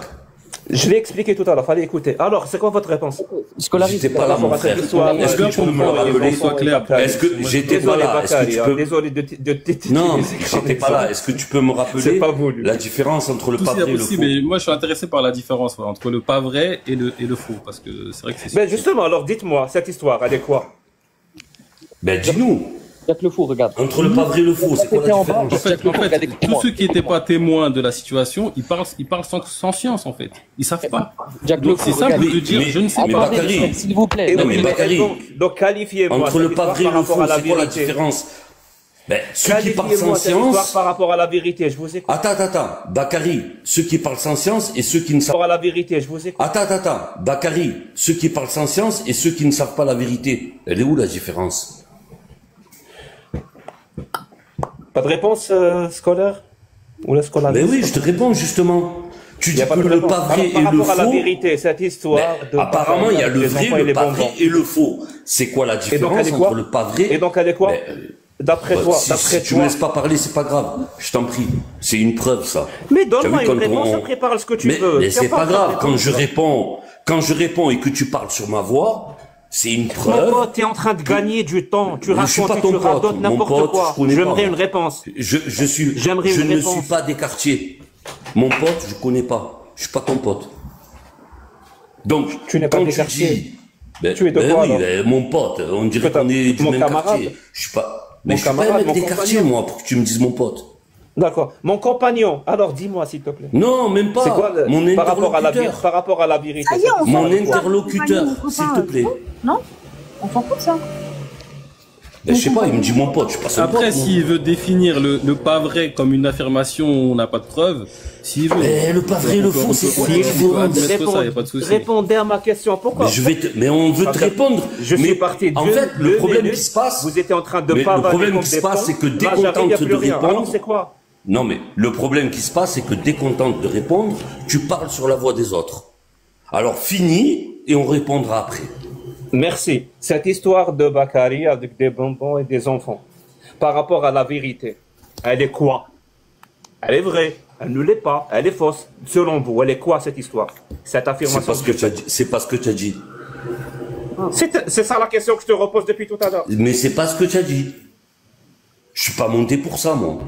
Je l'ai expliqué tout à l'heure, fallait écouter. Alors, c'est quoi votre réponse? J'étais pas là, mon frère. Est-ce que tu peux me le rappeler? Est-ce que j'étais pas là? Est-ce que tu peux... Désolé de Non, j'étais pas là. Est-ce que tu peux me rappeler la différence entre le pas vrai et le faux? Mais moi, je suis intéressé par la différence entre le pas vrai et le faux, parce que c'est vrai que c'est... Ben justement, alors dites-moi, cette histoire, elle est quoi? Ben dis-nous. Jack le faux, regarde. Entre le pas vrai et le faux, c'est quoi la différence? En fait, tous ceux qui n'étaient pas témoins de la situation, ils parlent sans science, en fait. Ils savent pas. Donc c'est simple de dire, je ne sais pas. S'il vous plaît. Non, mais Bakary, donc qualifiez-moi. Entre le pas vrai et le faux, c'est quoi la différence? Ben, ceux qui parlent sans science... par rapport à la vérité, je vous écoute. Attends. Bakary, ceux qui parlent sans science et ceux qui ne savent... Par rapport à la vérité, je vous écoute. Attends. Bakary, ceux qui parlent sans science et ceux qui ne savent pas la vérité. Elle est où la différence? Pas de réponse scolaire? Ou la scolaire? Mais oui, je te réponds justement. Tu dis que le pas vrai et le faux. Par rapport à la vérité, cette histoire. Apparemment, il y a le vrai, le pas vrai et le faux. C'est quoi la différence entre le pas vrai? Et donc, elle est quoi? D'après toi, si tu me laisses pas parler, c'est pas grave. Je t'en prie. C'est une preuve, ça. Mais donne-moi une réponse, après parle ce que tu veux. Mais c'est pas grave. Quand je réponds et que tu parles sur ma voix, c'est une preuve. Mon pote, t'es en train de gagner du temps. Tu racontes, tu radotes n'importe quoi. J'aimerais une réponse. Je ne suis pas des quartiers. Mon pote, je connais pas. Je suis pas ton pote. Donc, tu n'es pas des quartiers. Tu es de quoi, oui, mon pote. On dirait qu'on est du même quartier. Je suis pas. Mais je suis pas un mec des quartiers, moi, pour que tu me dises mon pote. D'accord. Mon compagnon. Alors, dis-moi, s'il te plaît. Non, même pas. C'est quoi mon interlocuteur. Par rapport à la vérité. Ça y est, on mon interlocuteur, s'il te plaît. Non? On s'en fout de ça. Je sais pas, il me dit mon pote, je suis pas son pote. Après, s'il veut définir le pas vrai comme une affirmation, on n'a pas de preuve. S'il veut. Mais le pas vrai, le faux, c'est quoi la différence? Répondez à ma question. Pourquoi? Mais on veut te répondre. Je suis parti de. En fait, le problème qui se passe. Vous étiez en train de pas. Le problème qui se passe, c'est que dès qu'on tente de répondre. C'est quoi? Non, mais le problème qui se passe, c'est que dès qu'on tente de répondre, tu parles sur la voix des autres. Alors finis et on répondra après. Merci. Cette histoire de Bakary avec des bonbons et des enfants, par rapport à la vérité, elle est quoi? Elle est vraie, elle ne l'est pas, elle est fausse. Selon vous, elle est quoi cette histoire? Cette affirmation? C'est pas ce que tu as dit. C'est ça la question que je te repose depuis tout à l'heure. Mais c'est pas ce que tu as dit. Je suis pas monté pour ça, moi.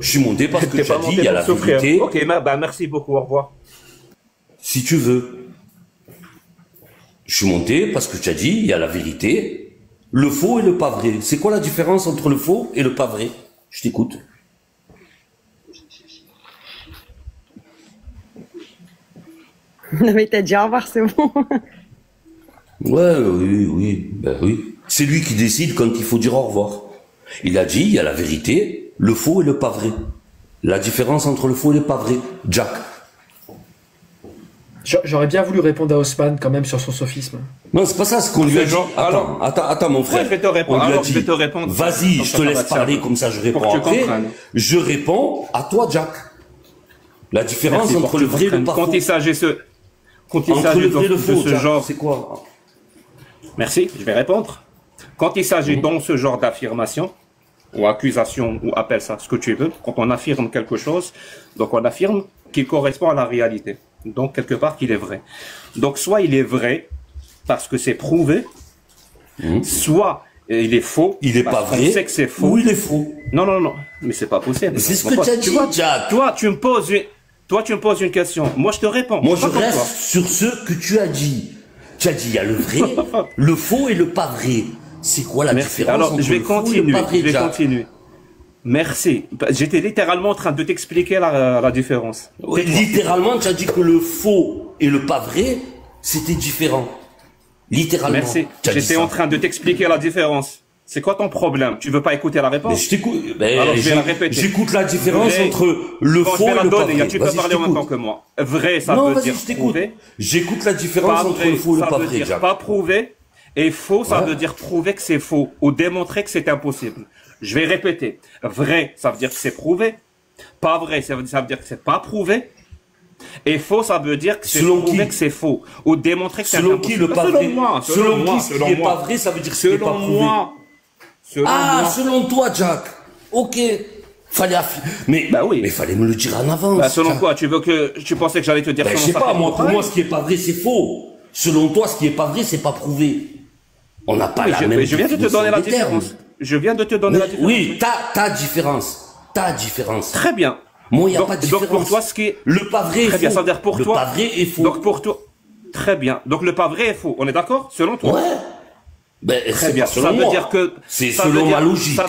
Je suis monté parce que tu as dit, il y a la vérité. Ok, merci beaucoup, au revoir. Si tu veux. Je suis monté parce que tu as dit, il y a la vérité, le faux et le pas vrai. C'est quoi la différence entre le faux et le pas vrai? Je t'écoute. Non mais t'as dit au revoir, c'est bon. Ouais, oui. Ben oui. C'est lui qui décide quand il faut dire au revoir. Il a dit, il y a la vérité, le faux et le pas vrai. La différence entre le faux et le pas vrai. Jack. J'aurais bien voulu répondre à Osman quand même sur son sophisme. Non, c'est pas ça, ce qu'on lui a dit. Attends, mon frère. Ouais, je vais te répondre. Je vais te répondre. Vas-y, je te laisse parler, comme ça je réponds après. Je réponds à toi, Jack. La différence entre le vrai et le pas faux. Quand il s'agit de ce genre, c'est quoi? Merci, je vais répondre. Quand il s'agit dans ce genre d'affirmation, ou accusation, ou appelle ça ce que tu veux, quand on affirme quelque chose, donc on affirme qu'il correspond à la réalité. Donc, quelque part, qu'il est vrai. Donc, soit il est vrai, parce que c'est prouvé, soit il est faux, il est pas vrai, on sait que c'est faux. Ou il est faux. Non, mais c'est pas possible. C'est ce que tu as dit, Jack. Toi, tu me poses une question. Moi, je te réponds. Moi, je reste sur ce que tu as dit. Tu as dit, il y a le vrai, le faux et le pas vrai. C'est quoi la différence? Alors, entre je vais le faux et continuer. le pas vrai, Je vais Jack? continuer. Merci. J'étais littéralement en train de t'expliquer la différence. Oui, littéralement, tu as dit que le faux et le pas vrai, c'était différent. Littéralement. Merci. J'étais en train de t'expliquer la différence. C'est quoi ton problème? Tu veux pas écouter la réponse? Mais je t'écoute. Alors, je vais la répéter. J'écoute la différence entre le faux et le pas vrai. Tu peux parler en même temps que moi. Vrai, ça veut dire prouvé. J'écoute la différence entre le faux et le pas vrai, Jack. Pas prouvé. Et faux, ça veut dire prouver que c'est faux ou démontrer que c'est impossible. Je vais répéter. Vrai, ça veut dire que c'est prouvé. Pas vrai, ça veut dire que c'est pas prouvé. Et faux, ça veut dire que c'est prouvé que c'est faux ou démontrer que c'est impossible. Selon qui le pas vrai? Selon qui ce qui est pas vrai, ça veut dire que c'est pas prouvé. Selon toi, Jack. Ok. Fallait mais fallait me le dire en avance. Selon quoi? Tu pensais que j'allais te dire? Je sais pas. Moi, pour moi, ce qui est pas vrai, c'est faux. Selon toi, ce qui est pas vrai, c'est pas prouvé. On n'a pas la même. Je viens de te donner la différence. Je viens de te donner la différence. Oui, ta différence. Ta différence. Très bien. Moi, il n'y a pas de différence. Donc pour toi, ce qui est le pas vrai est faux. Très bien, ça veut dire pour toi. Le pas vrai est faux. Donc pour toi, très bien. Donc le pas vrai est faux. On est d'accord, selon toi? Ouais. Très bien. Ça veut dire que c'est selon ma logique.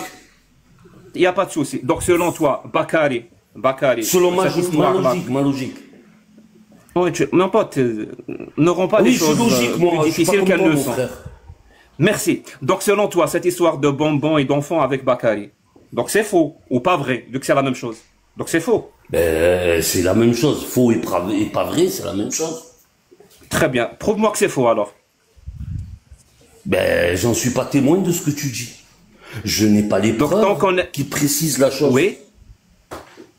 Il n'y a pas de souci. Donc selon toi, Bakary. Selon ma logique. Non, pote, ne rends pas les choses plus difficiles qu'elles ne sont. Merci. Donc, selon toi, cette histoire de bonbons et d'enfants avec Bakary, donc c'est faux ou pas vrai, vu que c'est la même chose. Donc, c'est faux. C'est la même chose. Faux et pas vrai, c'est la même chose. Très bien. Prouve-moi que c'est faux, alors. J'en suis pas témoin de ce que tu dis. Je n'ai pas les preuves qui précisent la chose. Oui.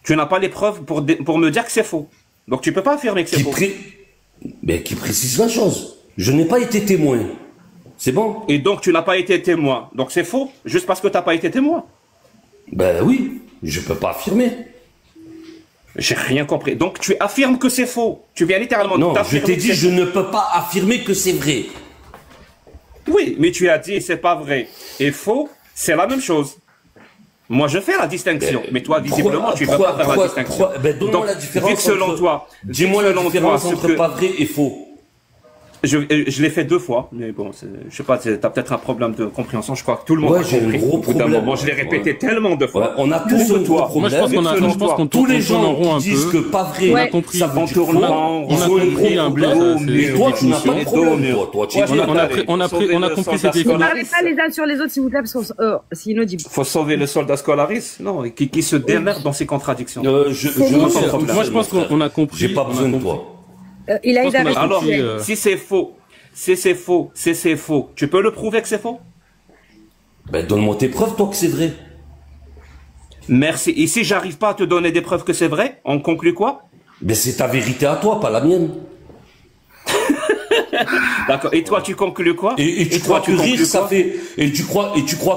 Tu n'as pas les preuves pour me dire que c'est faux. Donc tu peux pas affirmer que c'est faux. Mais qui précise la chose. Je n'ai pas été témoin. C'est bon. Et donc tu n'as pas été témoin. Donc c'est faux, juste parce que tu n'as pas été témoin. Ben oui, je peux pas affirmer. J'ai rien compris. Donc tu affirmes que c'est faux. Tu viens littéralement non, je t'ai dit je ne peux pas affirmer que c'est vrai. Oui, mais tu as dit c'est pas vrai. Et faux, c'est la même chose. Moi, je fais la distinction, mais toi, visiblement, tu ne peux pas faire la distinction. Donne-moi la différence selon toi. Dis-moi la différence entre pas vrai et faux. Je l'ai fait 2 fois, mais bon, je sais pas, tu as peut-être un problème de compréhension, je crois que tout le monde a compris. J'ai un gros problème. Moi, je l'ai répété tellement de fois. On a tous un gros problème. Moi, je pense qu'on tous les gens qui disent que pas vrai, on a compris. Ça va tourner en on a compris un blaze. Mais toi, tu n'as pas de problème. On a compris cette définition. Ne parlez pas les uns sur les autres, s'il vous plaît, parce que c'est inaudible. Faut sauver le soldat Scolaris? Non, qui se démerde dans ses contradictions. Moi, je pense qu'on a compris. J'ai pas besoin de toi. Il a aidé. Alors, si c'est faux, tu peux le prouver que c'est faux? Ben, donne-moi tes preuves, toi, que c'est vrai. Merci. Et si j'arrive pas à te donner des preuves que c'est vrai, on conclut quoi? Ben, c'est ta vérité à toi, pas la mienne. D'accord. Et toi, tu conclus quoi? Et tu crois que rire, ça fait, et tu crois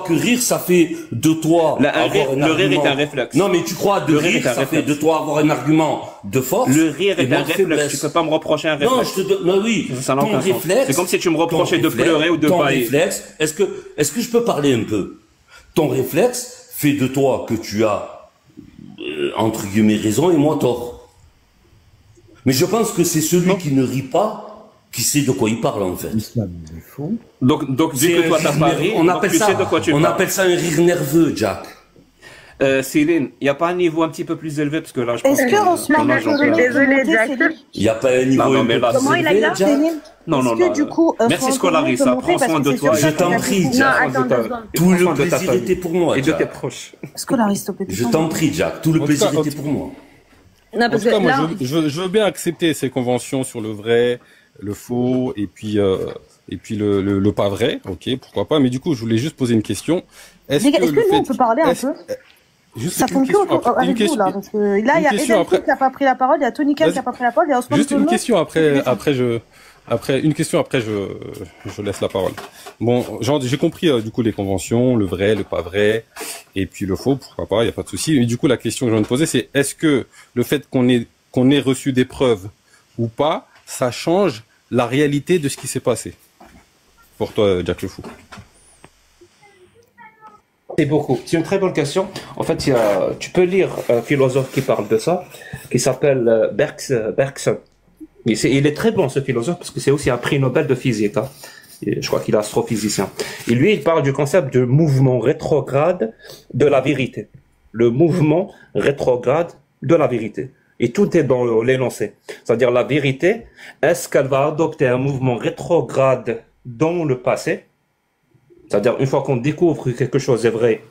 que rire, ça fait de toi le rire est un réflexe. Non, mais tu crois de rire, ça fait de toi avoir un argument de force. Le rire est un réflexe. Tu peux pas me reprocher un réflexe. Non, je te donne, non, oui. Ton réflexe. C'est comme si tu me reprochais de pleurer ou de bailler. Ton bailler. réflexe, est-ce que je peux parler un peu? Ton réflexe fait de toi que tu as, entre guillemets, raison et moi tort. Mais je pense que c'est celui qui ne rit pas qui sait de quoi il parle, en fait. Donc vu que toi t'as pas ri, on appelle ça un rire nerveux, Jack. Céline, il n'y a pas un niveau un petit peu plus élevé parce que là je pense Est-ce qu'on se met désolé, Jack. Il n'y a pas un niveau mais là, comment il a là, Céline? Non, du coup, merci Scolaris, ça prend soin de toi. Je t'en prie, Jack. Tout le plaisir était pour moi, et de tes proches. Scolaris, s'il te plaît. Je t'en prie, Jack. Tout le plaisir était pour moi. En tout cas, moi, je veux bien accepter ces conventions sur le vrai, le faux, et puis le pas vrai. Ok, pourquoi pas. Mais du coup, je voulais juste poser une question. Est-ce que nous, on peut parler un peu? Ça tombe que avec vous, là, parce que là, il y a Eden qui n'a pas pris la parole, il y a Tony Kel qui n'a pas pris la parole, il y a Osman. Juste une question après je laisse la parole. Bon, j'ai compris, du coup, les conventions, le vrai, le pas vrai, et puis le faux, pourquoi pas, il n'y a pas de souci. Mais du coup, la question que je viens de poser, c'est est-ce que le fait qu'on ait reçu des preuves ou pas, ça change la réalité de ce qui s'est passé? Pour toi, Jack le Fou. C'est beaucoup. C'est une très bonne question. En fait, tu peux lire un philosophe qui parle de ça, qui s'appelle Bergson. Il est très bon, ce philosophe, parce que c'est aussi un prix Nobel de physique. Hein. Je crois qu'il est astrophysicien. Et lui, il parle du concept de mouvement rétrograde de la vérité. Le mouvement rétrograde de la vérité. Et tout est dans l'énoncé. C'est-à-dire la vérité, est-ce qu'elle va adopter un mouvement rétrograde dans le passé? C'est-à-dire, une fois qu'on découvre que quelque chose est vrai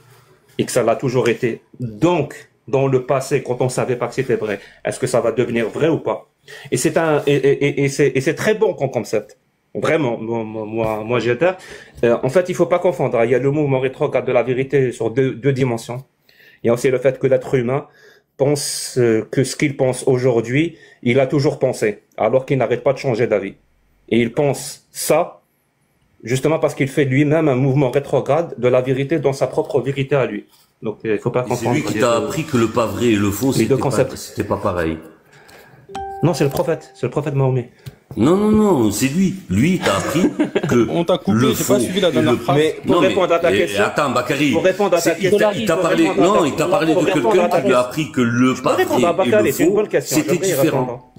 et que ça l'a toujours été, donc, dans le passé, quand on savait pas que c'était vrai, est-ce que ça va devenir vrai ou pas? Et c'est très bon comme concept. Vraiment, moi j'adore. En fait, il faut pas confondre. Il y a le mouvement rétrograde de la vérité sur deux dimensions. Il y a aussi le fait que l'être humain pense que ce qu'il pense aujourd'hui, il a toujours pensé, alors qu'il n'arrête pas de changer d'avis. Et il pense ça, justement parce qu'il fait lui-même un mouvement rétrograde de la vérité dans sa propre vérité à lui. Donc il faut pas confondre. C'est lui qui t'a appris que le pas vrai et le faux, c'était pas pareil. Non, c'est le prophète Mahomet. Non, c'est lui. Lui, il t'a appris que on t'a coupé, j'ai pas suivi la dernière phrase. Mais pour répondre à ta question. Attends, Bakary. Pour répondre à ta question. Il t'a parlé de quelqu'un qui lui a appris que le pas vrai et le faux, c'était différent.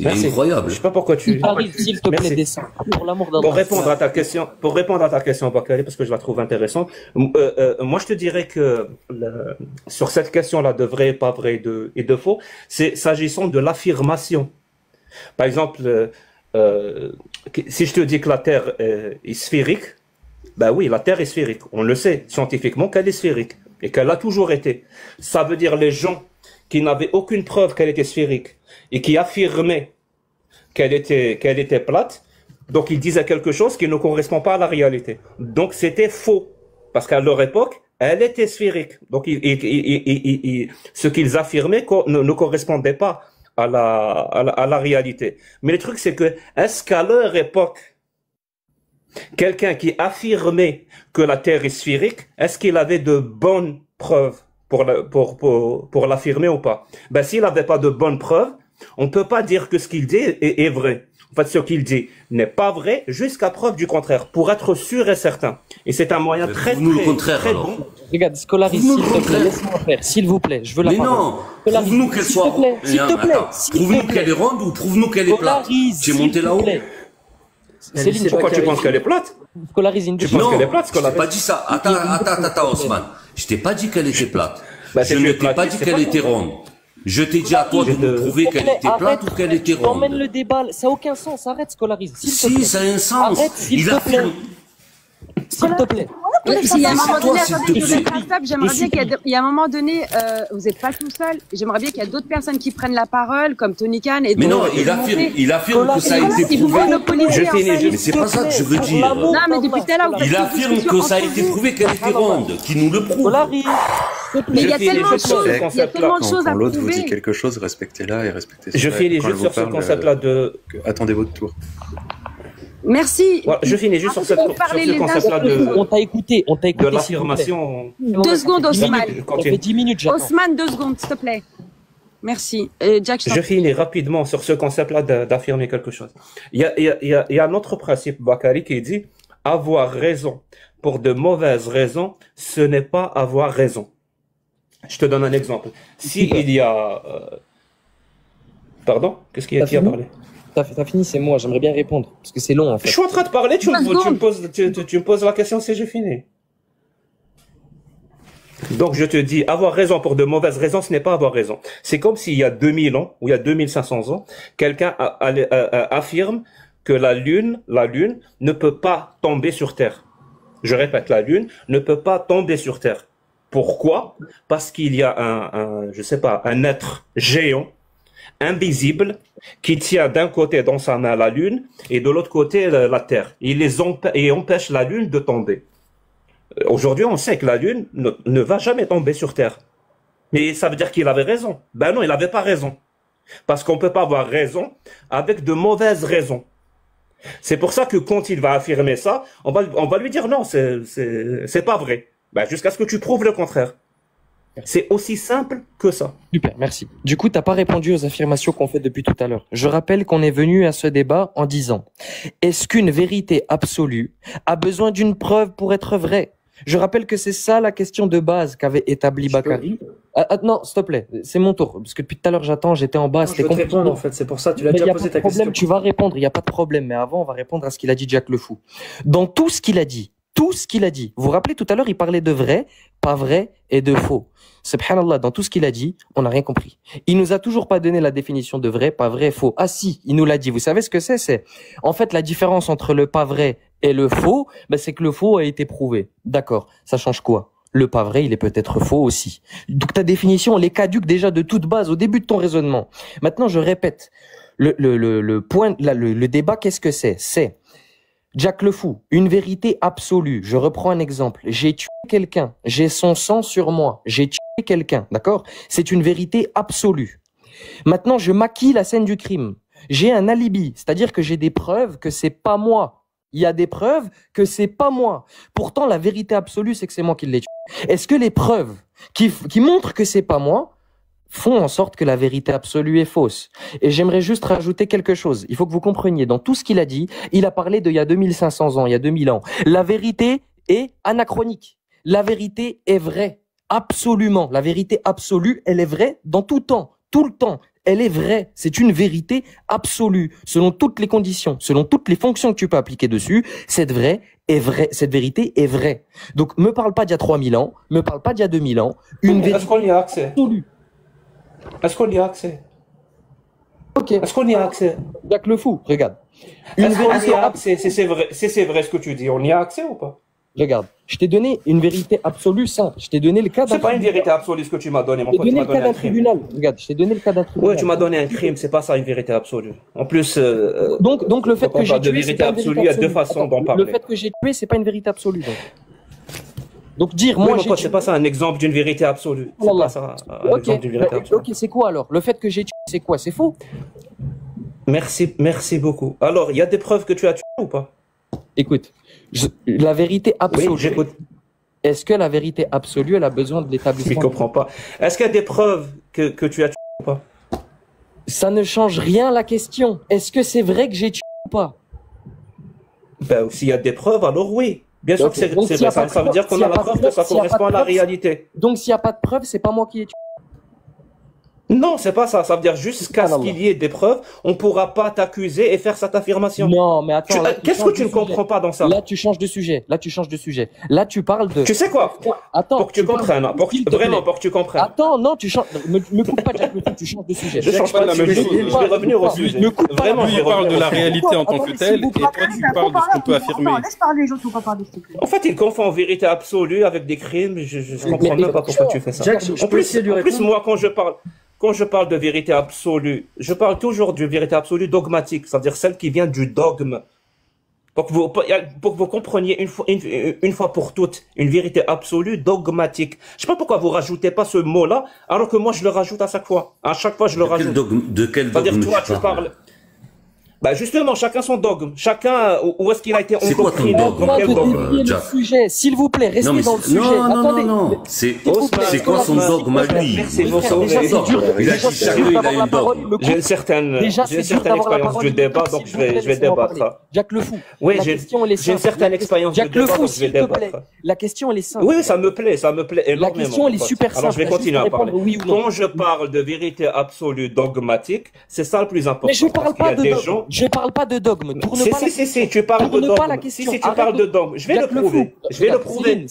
C'est incroyable. Je sais pas pourquoi tu. S'il te plaît, descends. Pour l'amour d'un. Pour répondre à ta question, Bakary, parce que je la trouve intéressante. Moi, je te dirais que sur cette question-là de vrai, pas vrai et de faux, c'est s'agissant de l'affirmation. Par exemple, si je te dis que la Terre est sphérique, ben oui, la Terre est sphérique. On le sait scientifiquement qu'elle est sphérique et qu'elle a toujours été. Ça veut dire les gens qui n'avaient aucune preuve qu'elle était sphérique et qui affirmaient qu'elle était plate, donc ils disaient quelque chose qui ne correspond pas à la réalité. Donc c'était faux. Parce qu'à leur époque, elle était sphérique. Donc, ce qu'ils affirmaient ne correspondait pas à la réalité. Mais le truc, c'est que, est-ce qu'à leur époque, quelqu'un qui affirmait que la Terre est sphérique, est-ce qu'il avait de bonnes preuves pour l'affirmer ou pas? Ben, s'il n'avait pas de bonnes preuves, on ne peut pas dire que ce qu'il dit est vrai. En fait, ce qu'il dit n'est pas vrai jusqu'à preuve du contraire, pour être sûr et certain. Et c'est un moyen très bon. Regarde, Scolaris, s'il te plaît, laisse-moi faire, s'il vous plaît, je veux la parole. Mais non, prouve-nous qu'elle soit... S'il te plaît, prouve-nous qu'elle est ronde ou prouve-nous qu'elle est plate. Tu es monté là-haut. Céline, pourquoi tu penses qu'elle est plate? Scolaris, tu penses qu'elle est plate, Scolaris? Je t'ai pas dit ça. Attends, Osman. Je t'ai pas dit qu'elle était plate. Je ne t'ai pas dit qu'elle était ronde. Je t'ai dit à toi de nous prouver qu'elle était plate ou qu'elle était ronde. T'emmènes le débat, ça n'a aucun sens, arrête Scolaris. Si, ça a un sens. Arrête, s'il te plaît. S'il te plaît. Il y a un moment donné, attendez, vous êtes instable, j'aimerais bien qu'il y a un moment donné, vous n'êtes pas tout seul, j'aimerais bien qu'il y ait d'autres personnes qui prennent la parole, comme Tony Khan et mais non, il affirme que ça a été prouvé. Mais c'est pas ça que je veux dire. Non, mais depuis tout à l'heure, il affirme que ça a été prouvé qu'elle était ronde, qui nous le prouve. Mais il y a tellement de choses, à quand l'autre vous prouver. dit quelque chose, respectez-la et respectez ça. Je finis juste sur ce concept-là de... Attendez votre tour. Merci. Voilà, je finis juste sur ce concept-là de... On t'a écouté. De l'affirmation... 2 secondes, Osman. Ça fait 10 minutes, j'attends. Osman, 2 secondes, s'il te plaît. Merci. Jack, je finis rapidement sur ce concept-là d'affirmer quelque chose. Il y a un autre principe, Bakary, qui dit « avoir raison pour de mauvaises raisons, ce n'est pas avoir raison ». Je te donne un exemple. Si il y a... Pardon? Qu'est-ce qu'il y a qui a parlé? T'as fini, c'est moi. J'aimerais bien répondre. Parce que c'est long, en fait. Je suis en train de parler, tu me poses la question si j'ai fini. Donc, je te dis, avoir raison pour de mauvaises raisons, ce n'est pas avoir raison. C'est comme s'il y a 2000 ans, ou il y a 2500 ans, quelqu'un affirme que la Lune ne peut pas tomber sur Terre. Je répète, la Lune ne peut pas tomber sur Terre. Pourquoi? Parce qu'il y a un être géant, invisible, qui tient d'un côté dans sa main la Lune et de l'autre côté la Terre. Il empêche la Lune de tomber. Aujourd'hui, on sait que la Lune ne va jamais tomber sur Terre. Mais ça veut dire qu'il avait raison. Ben non, il n'avait pas raison. Parce qu'on ne peut pas avoir raison avec de mauvaises raisons. C'est pour ça que quand il va affirmer ça, on va lui dire non, c'est pas vrai. Ben, jusqu'à ce que tu prouves le contraire. C'est aussi simple que ça. Super, merci. Du coup, t'as pas répondu aux affirmations qu'on fait depuis tout à l'heure. Je rappelle qu'on est venu à ce débat en disant, est-ce qu'une vérité absolue a besoin d'une preuve pour être vraie? Je rappelle que c'est ça la question de base qu'avait établi Bakary. Non, s'il te plaît, c'est mon tour. Parce que depuis tout à l'heure, j'attends, j'étais en bas, c'était compliqué. En fait, c'est pour ça, tu l'as déjà posé ta question. Tu vas répondre, il n'y a pas de problème. Mais avant, on va répondre à ce qu'il a dit Jack le Fou. Dans tout ce qu'il a dit, vous vous rappelez tout à l'heure, il parlait de vrai, pas vrai et de faux. Subhanallah, dans tout ce qu'il a dit, on n'a rien compris. Il nous a toujours pas donné la définition de vrai, pas vrai, faux. Ah si, il nous l'a dit. Vous savez ce que c'est? C'est en fait la différence entre le pas vrai et le faux, c'est que le faux a été prouvé. D'accord. Ça change quoi? Le pas vrai, il est peut-être faux aussi. Donc ta définition, elle est caduque déjà de toute base au début de ton raisonnement. Maintenant, je répète. Le débat, qu'est-ce que c'est? C'est Jack le Fou, une vérité absolue. Je reprends un exemple. J'ai tué quelqu'un. J'ai son sang sur moi. J'ai tué quelqu'un. D'accord? C'est une vérité absolue. Maintenant, je maquille la scène du crime. J'ai un alibi. C'est-à-dire que j'ai des preuves que c'est pas moi. Il y a des preuves que c'est pas moi. Pourtant, la vérité absolue, c'est que c'est moi qui l'ai tué. Est-ce que les preuves qui montrent que c'est pas moi font en sorte que la vérité absolue est fausse? Et j'aimerais juste rajouter quelque chose. Il faut que vous compreniez, dans tout ce qu'il a dit, il a parlé d'il y a 2500 ans, il y a 2000 ans. La vérité est anachronique. La vérité est vraie. Absolument. La vérité absolue, elle est vraie dans tout temps. Tout le temps. Elle est vraie. C'est une vérité absolue. Selon toutes les conditions, selon toutes les fonctions que tu peux appliquer dessus, cette vérité est vraie. Donc, me parle pas d'il y a 3000 ans, me parle pas d'il y a 2000 ans. Une vérité Est-ce qu'on y a accès? absolue. Est-ce qu'on y a accès? Ok. Est-ce qu'on y a accès? Jack le Fou, regarde. Est-ce qu'on y a accès? Si c'est vrai ce que tu dis, on y a accès ou pas? Regarde, je t'ai donné une vérité absolue simple. Je t'ai donné le cas d'un C'est pas une vérité absolue ce que tu m'as donné, mon Je pote. t'ai Tu donné m'as le cas donné un d'un crime. tribunal. Regarde, je t'ai donné le cas d'un tribunal. Ouais, tu m'as donné un crime, c'est pas ça une vérité absolue. En plus, donc le fait que j'ai de tué, vérité c'est pas une absolue, vérité il y a deux absolue. façons d'en Le parler. fait que j'ai tué, c'est pas une vérité absolue. Donc. Donc dire, oui, moi, c'est pas ça un exemple d'une vérité absolue. C'est pas ça un exemple d'une vérité absolue. Ok, c'est quoi alors? Le fait que j'ai tué, c'est quoi? C'est faux? Merci beaucoup. Alors, il y a des preuves que tu as tué ou pas? Écoute, la vérité absolue. Oui, j'écoute. Est-ce que la vérité absolue, elle a besoin de l'établissement? Je ne comprends pas. Est-ce qu'il y a des preuves que tu as tué ou pas? Ça ne change rien la question. Est-ce que c'est vrai que j'ai tué ou pas? Ben, s'il y a des preuves, alors oui. Bien sûr que c'est vrai. Ça veut dire qu'on a la preuve que ça correspond à la réalité. Donc s'il n'y a pas de preuve, c'est pas moi qui ai tué. Non, c'est pas ça. Ça veut dire jusqu'à ce qu'il y ait des preuves, on pourra pas t'accuser et faire cette affirmation. Non, mais attends. Qu'est-ce que tu ne comprends pas dans ça? Là, tu changes de sujet. Là, tu parles de. Tu sais quoi? Attends. Pour que tu comprennes. Vraiment, pour que tu comprennes. Attends, non, tu changes. Me coupe pas, Jack, tu changes de sujet. Je change pas la même chose. Je vais revenir au sujet. Vraiment, il parle de la réalité en tant que telle, et toi, tu parles de ce qu'on peut affirmer. Laisse parler les autres, on va parler, s'il te plaît. En fait, il confond vérité absolue avec des crimes. Je comprends même pas pourquoi tu fais ça. En plus, moi, quand je parle de vérité absolue, je parle toujours de vérité absolue dogmatique, c'est-à-dire celle qui vient du dogme. Pour que vous compreniez une fois pour toutes une vérité absolue dogmatique. Je sais pas pourquoi vous rajoutez pas ce mot-là, alors que moi je le rajoute à chaque fois. À chaque fois je le rajoute. De quel dogme? C'est-à-dire toi tu parles. Bah justement, chacun son dogme. Chacun, où est-ce qu'il a été endoctriné? Dans quel dogme? Le sujet, s'il vous plaît, restez dans le sujet. Non. C'est quoi son dogme à lui? Il a dit chacun, il a une dogme. J'ai une certaine expérience du débat, donc je vais débattre. Jack le fou. Oui, j'ai une certaine expérience du débat, donc je vais débattre. La question, elle est simple. Oui, ça me plaît énormément. La question, elle est super simple. Alors je vais continuer à parler. Quand je parle de vérité absolue dogmatique, c'est ça le plus important. Mais je parle pas de dogme. Je parle pas de dogme. Si, tu parles de dogme. Si tu parles de dogme, je vais le prouver. Je vais le prouver.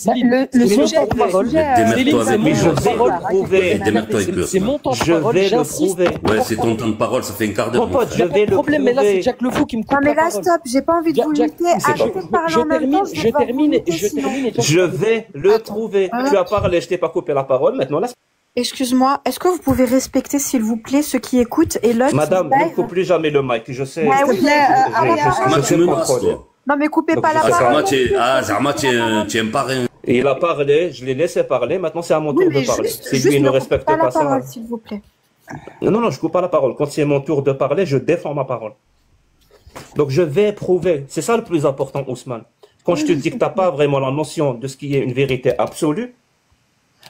Le sujet de parole. C'est mon temps de parole. Je vais le prouver. Ouais, c'est ton temps de parole, ça fait un quart d'heure. Mon pote, je vais le prouver. Mais là, c'est Jack le fou qui me coupe. Non, mais là, stop, j'ai pas envie de vous limiter. Arrêtez de parler en même temps. Je termine. Je vais le prouver. Tu as parlé, je t'ai pas coupé la parole. Maintenant, là. Excuse-moi, est-ce que vous pouvez respecter, s'il vous plaît, ceux qui écoutent et l'autre? Madame, ne coupe plus jamais le mic, je sais. Oui, je sais contrôler. Non, mais coupez pas la parole. Zarma, tu aimes pas rien. Il a parlé, je l'ai laissé parler, maintenant c'est à mon tour de parler. Si lui ne respecte pas ça. Parole, s'il vous plaît. Non, je coupe pas la parole. Quand c'est mon tour de parler, je défends ma parole. Donc je vais prouver. C'est ça le plus important, Ousmane. Quand je te dis que t'as pas vraiment la notion de ce qui est une vérité absolue,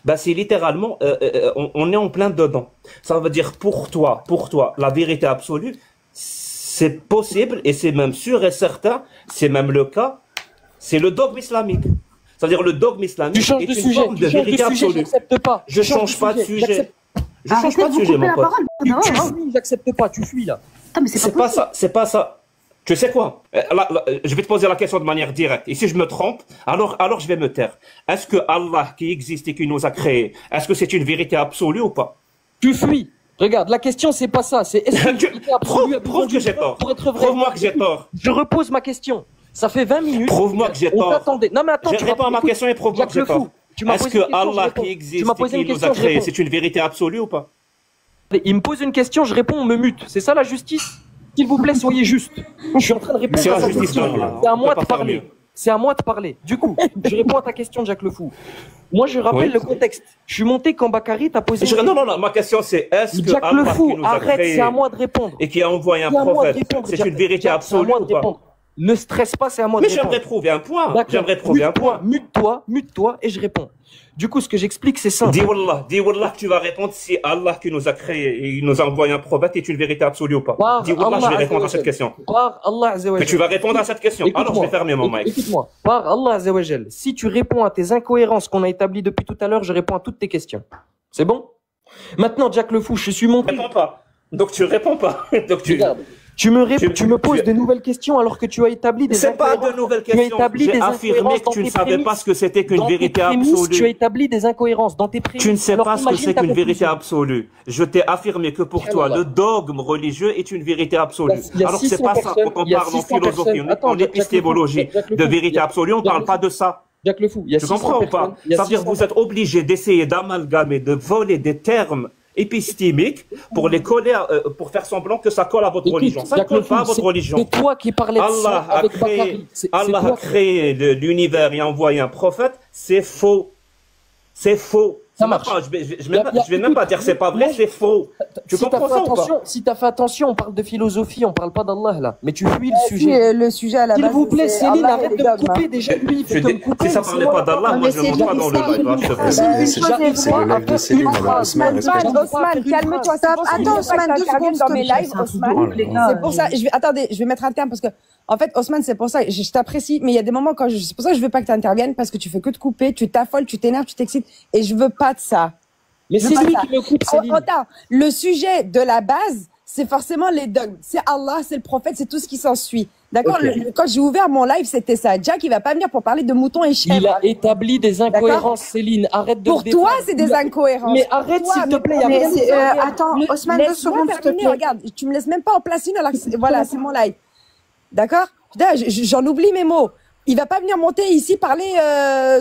bah c'est littéralement, on est en plein dedans. Ça veut dire pour toi, la vérité absolue, c'est possible et c'est même sûr et certain, c'est même le cas, c'est le dogme islamique. C'est-à-dire le dogme islamique est une forme de vérité absolue. Je change pas de sujet. Je change pas de sujet, mon pote. J'accepte pas, tu fuis là. C'est pas ça, c'est pas ça. Tu sais quoi? Je vais te poser la question de manière directe. Et si je me trompe, alors je vais me taire. Est-ce que Allah qui existe et qui nous a créés, est-ce que c'est une vérité absolue ou pas? Tu fuis. Regarde, la question c'est pas ça. C'est est-ce que une vérité absolue prouve que j'ai tort. Prouve-moi que j'ai tort. Je repose ma question. Ça fait 20 minutes. Prouve-moi que j'ai tort. Non mais attends. Je réponds à ma question et prouve-moi que j'ai tort. Est-ce que Allah qui existe et qui nous a créés, c'est une vérité absolue ou pas? Il me pose une question, je réponds, on me mute. C'est ça la justice? S'il vous plaît, soyez juste. Je suis en train de répondre à ta question. C'est à moi de parler. C'est à moi de parler. Du coup, je réponds à ta question, Jack le Fou. Moi, je rappelle le contexte. Je suis monté quand Bakary t'a posé. Non, ma question c'est est-ce que Jack le Fou, arrête, c'est à moi de répondre. Et qui a envoyé un prophète, c'est une vérité absolue ou pas? Ne stresse pas, c'est à moi de répondre. Mais j'aimerais prouver un point. Mute-toi et je réponds. Du coup, ce que j'explique, c'est simple. Dis Wallah que tu vas répondre si Allah qui nous a créés et il nous a envoyé un prophète est une vérité absolue ou pas. Dis Wallah, je vais répondre à cette question. Mais tu vas répondre à cette question. Alors je vais fermer mon mic. Écoute-moi. Par Allah Azzawajal, si tu réponds à tes incohérences qu'on a établies depuis tout à l'heure, je réponds à toutes tes questions. C'est bon? Maintenant, Jack le Fou, je suis monté. Réponds pas. Donc tu réponds pas. Donc tu... Regarde. Tu me poses de nouvelles questions alors que tu as établi des incohérences. C'est pas de nouvelles questions. J'ai affirmé que tu ne savais pas ce que c'était qu'une vérité absolue. Tu as établi des incohérences dans tes prémices. Tu ne sais pas ce que c'est qu'une vérité absolue. Je t'ai affirmé que pour toi, le dogme religieux est une vérité absolue. Alors c'est pas ça. Quand on parle en philosophie, en épistémologie de vérité absolue, on ne parle pas de ça. Jack le Fou, tu comprends ou pas? Ça veut dire que vous êtes obligé d'essayer d'amalgamer, de voler des termes épistémique pour les coller, pour faire semblant que ça colle à votre religion. Ça ne colle pas à votre religion. C'est toi qui parlais de Allah ça avec Allah a créé l'univers et a envoyé un prophète. C'est faux. C'est faux. Ça marche. Je vais même pas dire c'est pas vrai, c'est faux. Tu comprends ça ou pas? Si t'as fait attention, on parle de philosophie, on parle pas d'Allah là. Mais tu fuis le sujet. Si, le sujet à la base. S'il vous plaît, Céline, Allah arrête de me couper déjà. Lui, il fait que me couper. Si ça parlait pas d'Allah, moi je ne monte pas dans le live. C'est le live de Céline, Osman, calme-toi. Attends, Osman, 2 secondes dans mes lives, Osman. C'est pour ça, attendez, je vais mettre un terme parce que, en fait, Osman, c'est pour ça, je t'apprécie, mais il y a des moments quand c'est pour ça que je veux pas que tu interviennes parce que tu fais que te couper, tu t'affoles, tu t'énerves, tu t'excites et je veux pas de ça. Mais c'est lui qui me coupe, Céline. Le sujet de la base, c'est forcément les dogmes. C'est Allah, c'est le prophète, c'est tout ce qui s'ensuit. D'accord? Okay. Quand j'ai ouvert mon live, c'était ça. Jack, il va pas venir pour parler de moutons et chèvres. Il a établi des incohérences, Céline. Arrête de Pour toi, c'est des incohérences. Mais arrête, s'il te plaît. Attends, Osman, 2 secondes, s'il te plaît. Regarde, tu me laisses même pas en place une alors que voilà, c'est mon live. D'accord? J'en oublie mes mots. Il va pas venir monter ici parler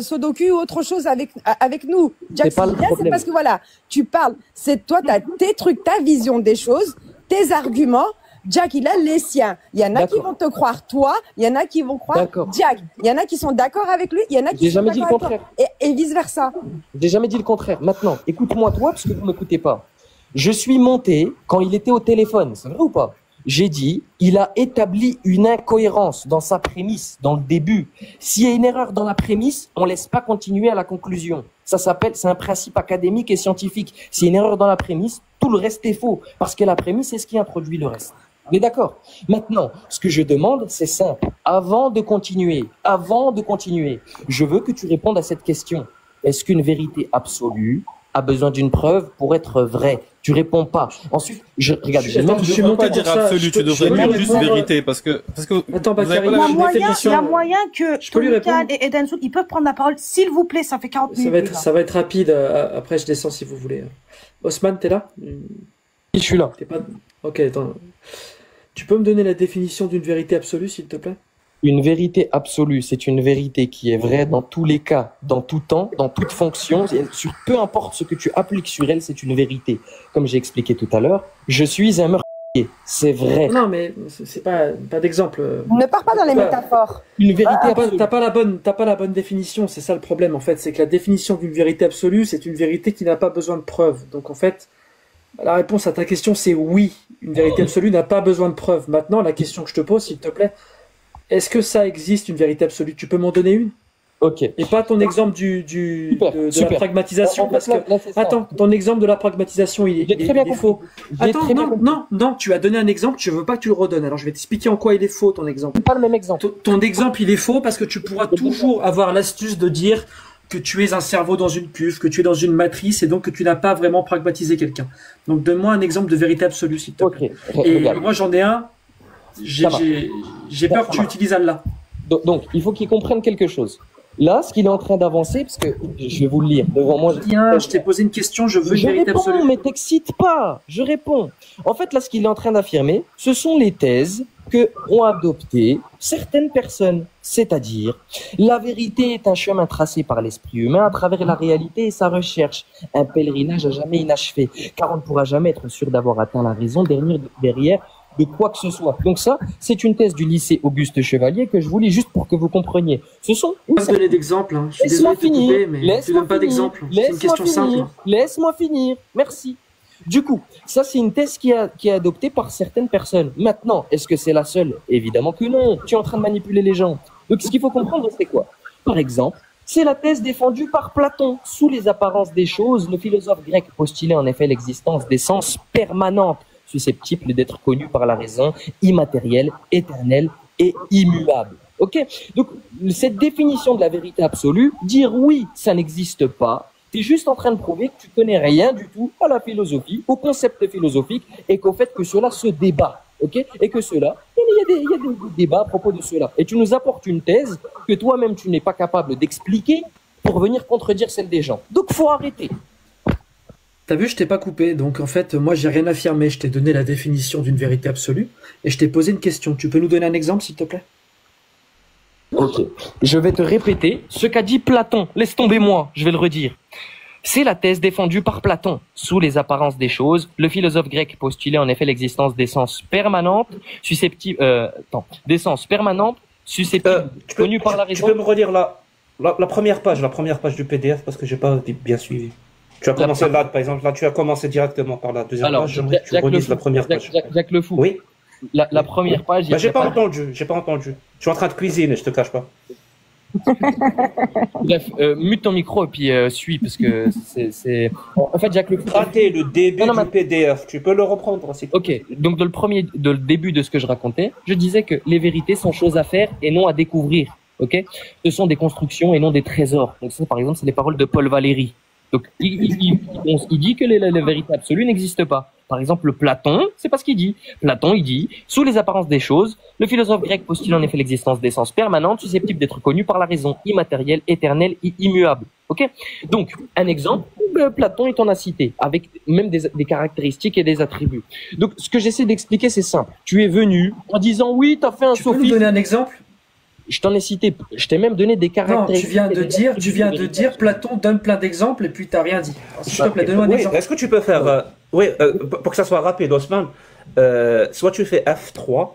Sudoku ou autre chose avec nous. Jack, c'est parce que voilà, tu parles. C'est toi, t'as tes trucs, ta vision des choses, tes arguments. Jack, il a les siens. Il y en a qui vont te croire toi, il y en a qui vont croire Jack. Il y en a qui sont d'accord avec lui, il y en a qui sont d'accord avec toi. Et vice versa. J'ai jamais dit le contraire. Maintenant, écoute-moi toi, parce que vous m'écoutez pas. Je suis monté quand il était au téléphone. C'est vrai ou pas? J'ai dit, il a établi une incohérence dans sa prémisse, dans le début. S'il y a une erreur dans la prémisse, on laisse pas continuer à la conclusion. Ça s'appelle, c'est un principe académique et scientifique. S'il y a une erreur dans la prémisse, tout le reste est faux. Parce que la prémisse, c'est ce qui introduit le reste. On est d'accord? Maintenant, ce que je demande, c'est simple. Avant de continuer, je veux que tu répondes à cette question. Est-ce qu'une vérité absolue a besoin d'une preuve pour être vraie? Tu réponds pas. Ensuite, je ne peux pas dire absolu, tu devrais dire juste vérité, parce que attends, il y a moyen que Tonical et Edensoul, ils peuvent prendre la parole, s'il vous plaît, ça fait 40 minutes. Ça va être rapide, après je descends si vous voulez. Osman, t'es là? Je suis là. Ok, attends. Tu peux me donner la définition d'une vérité absolue, s'il te plaît? Une vérité absolue, c'est une vérité qui est vraie dans tous les cas, dans tout temps, dans toute fonction. Sur peu importe ce que tu appliques sur elle, c'est une vérité. Comme j'ai expliqué tout à l'heure, je suis un meurtrier. C'est vrai. Non, mais c'est pas d'exemple. Ne pars pas dans les métaphores. Une vérité absolue. T'as pas la bonne définition. C'est ça le problème, en fait. C'est que la définition d'une vérité absolue, c'est une vérité qui n'a pas besoin de preuves. Donc, en fait, la réponse à ta question, c'est oui. Une vérité absolue n'a pas besoin de preuves. Maintenant, la question que je te pose, s'il te plaît, est-ce que ça existe, une vérité absolue? Tu peux m'en donner une? Ok. Et pas ton exemple de la pragmatisation, parce que attends, ton exemple de la pragmatisation, il est faux. Attends, non, tu as donné un exemple, je veux pas que tu le redonnes. Alors je vais t'expliquer en quoi il est faux ton exemple. Pas le même exemple. Ton exemple, il est faux parce que tu pourras toujours avoir l'astuce de dire que tu es un cerveau dans une cuve, que tu es dans une matrice et donc que tu n'as pas vraiment pragmatisé quelqu'un. Donc donne-moi un exemple de vérité absolue, s'il te plaît. Et moi j'en ai un. J'ai peur que tu utilises Allah. Donc, il faut qu'il comprenne quelque chose. Là, ce qu'il est en train d'avancer, parce que je vais vous le lire devant moi. Je t'ai posé une question, je veux une vérité absolue. Mais t'excite pas, je réponds. En fait, là, ce qu'il est en train d'affirmer, ce sont les thèses que ont adoptées certaines personnes. C'est-à-dire, la vérité est un chemin tracé par l'esprit humain à travers la réalité et sa recherche. Un pèlerinage à jamais inachevé, car on ne pourra jamais être sûr d'avoir atteint la raison derrière de quoi que ce soit. Donc ça, c'est une thèse du lycée Auguste Chevalier que je vous lis juste pour que vous compreniez. Ce sont... Pas donner d'exemple, hein. Je suis désolé de te couper, mais tu donnes pas d'exemple. C'est une question simple. Laisse-moi finir. Merci. Du coup, ça c'est une thèse qui est adoptée par certaines personnes. Maintenant, est-ce que c'est la seule? Évidemment que non. Tu es en train de manipuler les gens. Donc ce qu'il faut comprendre, c'est quoi? Par exemple, c'est la thèse défendue par Platon. Sous les apparences des choses, le philosophe grec postulait en effet l'existence d'essences permanentes, susceptibles d'être connues par la raison, immatérielle, éternelle et immuable. Ok? Donc, cette définition de la vérité absolue, dire oui, ça n'existe pas, tu es juste en train de prouver que tu connais rien du tout à la philosophie, au concept philosophique, et qu'au fait que cela se débat. Ok? Et que cela, il y a des débats à propos de cela. Et tu nous apportes une thèse que toi-même tu n'es pas capable d'expliquer pour venir contredire celle des gens. Donc, faut arrêter. T'as vu, je t'ai pas coupé, donc en fait, moi j'ai rien affirmé, je t'ai donné la définition d'une vérité absolue, et je t'ai posé une question. Tu peux nous donner un exemple, s'il te plaît? Ok. Je vais te répéter ce qu'a dit Platon. Laisse tomber moi, je vais le redire. C'est la thèse défendue par Platon. Sous les apparences des choses, le philosophe grec postulait en effet l'existence d'essences permanentes, susceptibles, connues par la raison. Tu peux me redire la première page du PDF parce que j'ai pas bien suivi. Tu as commencé là, par exemple, là tu as commencé directement par la deuxième page. J'aimerais que tu redises la première page. Jacques Le Fou. Oui. La première page. J'ai pas entendu. Je suis en train de cuisiner, je te cache pas. Bref, mute ton micro et puis suis parce que c'est. En fait, Jacques Le Fou. Raté le début du PDF. Tu peux le reprendre aussi. Ok. Donc dans le début de ce que je racontais, je disais que les vérités sont choses à faire et non à découvrir. Ok. Ce sont des constructions et non des trésors. Donc ça, par exemple, c'est les paroles de Paul Valéry. Donc il dit que les vérités absolues n'existent pas. Par exemple, Platon, c'est pas ce qu'il dit. Platon, il dit, sous les apparences des choses, le philosophe grec postule en effet l'existence d'essences permanentes susceptibles d'être connues par la raison, immatérielle, éternelle et immuable. Ok. Donc, un exemple, Platon, il t'en a cité, avec même des caractéristiques et des attributs. Donc, ce que j'essaie d'expliquer, c'est simple. Tu es venu en disant, oui, t'as fait un sophisme. Tu peux nous donner un exemple? Je t'en ai cité, je t'ai même donné des caractéristiques. Non, tu viens de dire, Platon donne plein d'exemples et puis t'as rien dit. S'il te plaît, donne-moi un exemple. Est-ce que tu peux faire, pour que ça soit rapide, Osman, soit tu fais F3,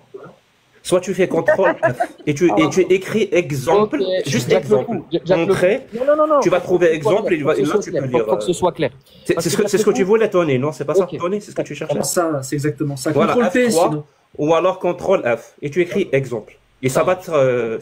soit tu fais CTRL F, et tu écris exemple, juste exemple. Entrée, tu vas trouver exemple et là tu peux lire. Faut que ce soit clair. C'est ce que tu voulais, Tony, non? C'est pas ça, Tony? C'est ce que tu cherchais? Ça, c'est exactement ça. Voilà, CTRL P, F3, sinon. ou alors CTRL F, et tu écris exemple. Et ça va être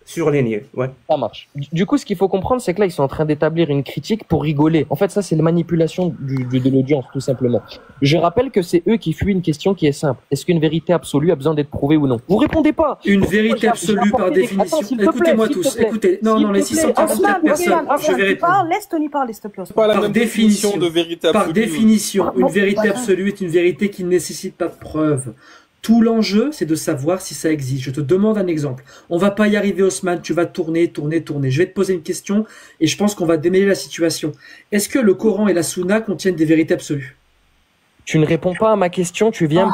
surligné, ouais. Ça marche. Du coup, ce qu'il faut comprendre, c'est que là, ils sont en train d'établir une critique pour rigoler. En fait, ça, c'est la manipulation de l'audience, tout simplement. Je rappelle que c'est eux qui fuient une question qui est simple. Est-ce qu'une vérité absolue a besoin d'être prouvée ou non? Vous répondez pas. Une vérité absolue par définition. Écoutez-moi tous. Écoutez. Non, les 634 personnes. Je vais répondre. Laisse Tony parler, s'il te plaît. Par définition de vérité absolue. Par définition, une vérité absolue est une vérité qui ne nécessite pas de preuve. Tout l'enjeu, c'est de savoir si ça existe. Je te demande un exemple. On va pas y arriver, Osman. Tu vas tourner. Je vais te poser une question et je pense qu'on va démêler la situation. Est-ce que le Coran et la Sunna contiennent des vérités absolues? Tu ne réponds pas à ma question, tu viens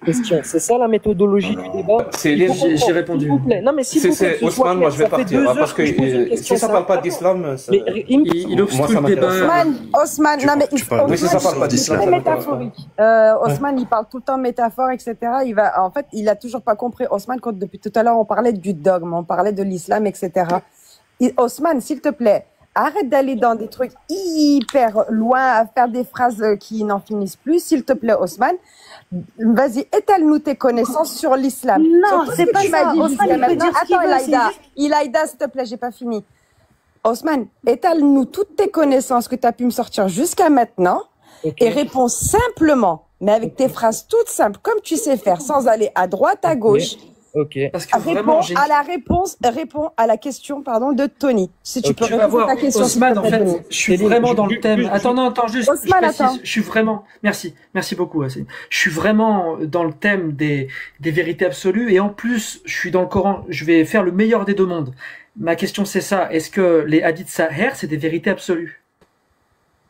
question. C'est ça la méthodologie du débat? J'ai répondu. S'il vous plaît. Non, mais s'il vous plaît. Osman, moi je vais partir. Parce que si ça parle pas d'islam, il obstrue le débat. Osman, non mais oui, si ça parle pas d'islam. C'est métaphorique. Osman, il parle tout le temps métaphore, etc. En fait, il a toujours pas compris. Osman, quand depuis tout à l'heure on parlait du dogme, on parlait de l'islam, etc. Osman, s'il te plaît, arrête d'aller dans des trucs hyper loin, à faire des phrases qui n'en finissent plus. S'il te plaît, Osman, vas-y, étale-nous tes connaissances sur l'islam. Non, c'est pas ça. Osman, attends, Ilaïda, s'il te plaît, j'ai pas fini. Osman, étale-nous toutes tes connaissances que tu as pu me sortir jusqu'à maintenant et réponds simplement, mais avec tes phrases toutes simples, comme tu sais faire, sans aller à droite, à gauche. Ok. Parce que vraiment, réponds à la question, de Tony. Si tu peux répondre à ta question. Osman, en fait, je suis vraiment dans le thème. Attends, juste. Osman, attends. Je suis vraiment. Merci beaucoup, Hassan. Je suis vraiment dans le thème des vérités absolues et en plus, je suis dans le Coran. Je vais faire le meilleur des deux mondes. Ma question, c'est ça. Est-ce que les hadiths Sahih, c'est des vérités absolues?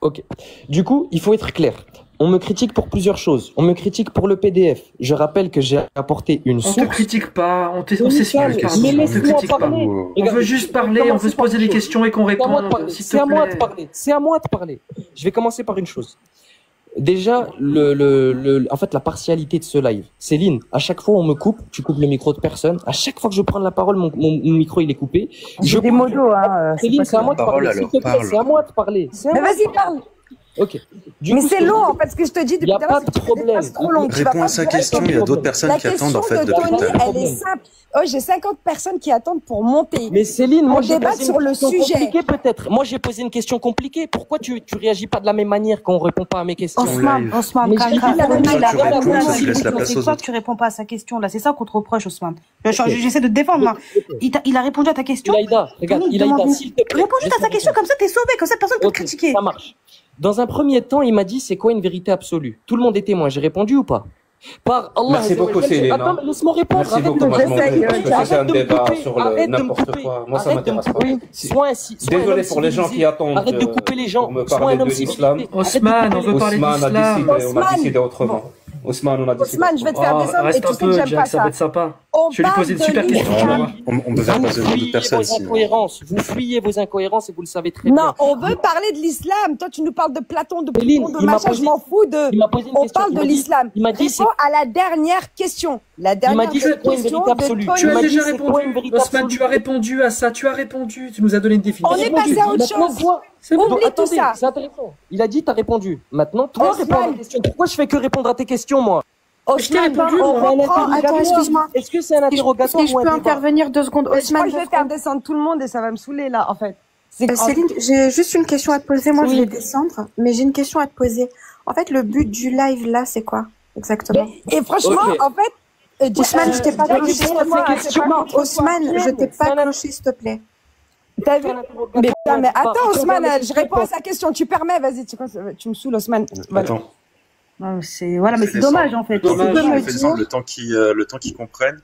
Ok. Du coup, il faut être clair. On me critique pour plusieurs choses. On me critique pour le PDF. Je rappelle que j'ai apporté une source. On te critique pas. On s'excuse. On te critique pas. On veut juste parler. On veut se poser des questions et qu'on réponde. C'est à moi de parler. C'est à moi de parler. Je vais commencer par une chose. Déjà, en fait, la partialité de ce live. Céline, à chaque fois on me coupe, tu coupes le micro de personne. À chaque fois que je prends la parole, mon micro il est coupé. J'ai des modos, hein. Céline, c'est à moi de parler. S'il te plaît, c'est à moi de parler. Mais vas-y, parle. Ok. Mais c'est long, en fait, ce que je te dis depuis tout à l'heure, c'est trop long. Réponds à sa question, il y a d'autres personnes qui attendent en fait depuis tout à l'heure. Elle est simple. Oh, j'ai 50 personnes qui attendent pour monter. Mais Céline, moi j'ai posé sur le sujet. Peut-être. Moi j'ai posé une question compliquée. Pourquoi tu réagis pas de la même manière quand on répond pas à mes questions? Osman, c'est toi que tu réponds pas à sa question là. C'est ça qu'on te reproche, Osman. J'essaie de te défendre moi. Il a répondu à ta question. Ilaïda, regarde, Ilaïda, s'il te plaît. Réponds juste à sa question comme ça, t'es sauvé, comme ça personne peut te critiquer. Ça marche. Dans un premier temps, il m'a dit c'est quoi une vérité absolue? Tout le monde est témoin. J'ai répondu ou pas? Par Allah. Merci beaucoup, Céline. Attends, laisse-moi répondre. Merci beaucoup, parce que c'est un débat sur n'importe quoi. Moi, ça m'intéresse pas. Désolé pour les gens qui attendent. Arrête de couper les gens. Pour me parler de l'islam. Osman, on veut parler d'islam. On a décidé autrement. Osman, on a décidé. Osman, je vais te faire des hommes et tu sais que j'aime pas ça. Ça va être sympa. Je vais lui poser une super question, tu vas voir. On peut faire passer d'autres personnes. Vous fuyez vos incohérences et vous le savez très bien. Non, on veut parler de l'islam. Toi, tu nous parles de Platon, de Pluton, de machin, je m'en fous de... On parle de l'islam. Réponds à la dernière question. La dernière question de Tony. Tu as déjà répondu. Osman, tu as répondu à ça. Tu as répondu. Tu nous as donné une définition. On est passé à autre chose. Oublie tout ça. C'est intéressant. Il a dit, t'as répondu. Maintenant, toi, réponds à la question. Pourquoi je fais que répondre à tes questions, moi? Je t'ai répondu. Attends, excuse-moi. Est-ce que c'est un interrogatoire si je peux intervenir 2 secondes, Osman, je vais faire descendre tout le monde et ça va me saouler là, en fait. Céline, j'ai juste une question à te poser. Moi, je vais descendre, mais j'ai une question à te poser. En fait, le but du live là, c'est quoi exactement? Et franchement, en fait, Ousmane, je t'ai pas cloché. Ousmane, je t'ai pas cloché, s'il te plaît. T'as vu? Mais attends, Ousmane, je réponds à sa question. Tu permets, vas-y, tu me saoules, Ousmane. C'est voilà, mais c'est dommage en fait. Le temps qu'ils comprennent.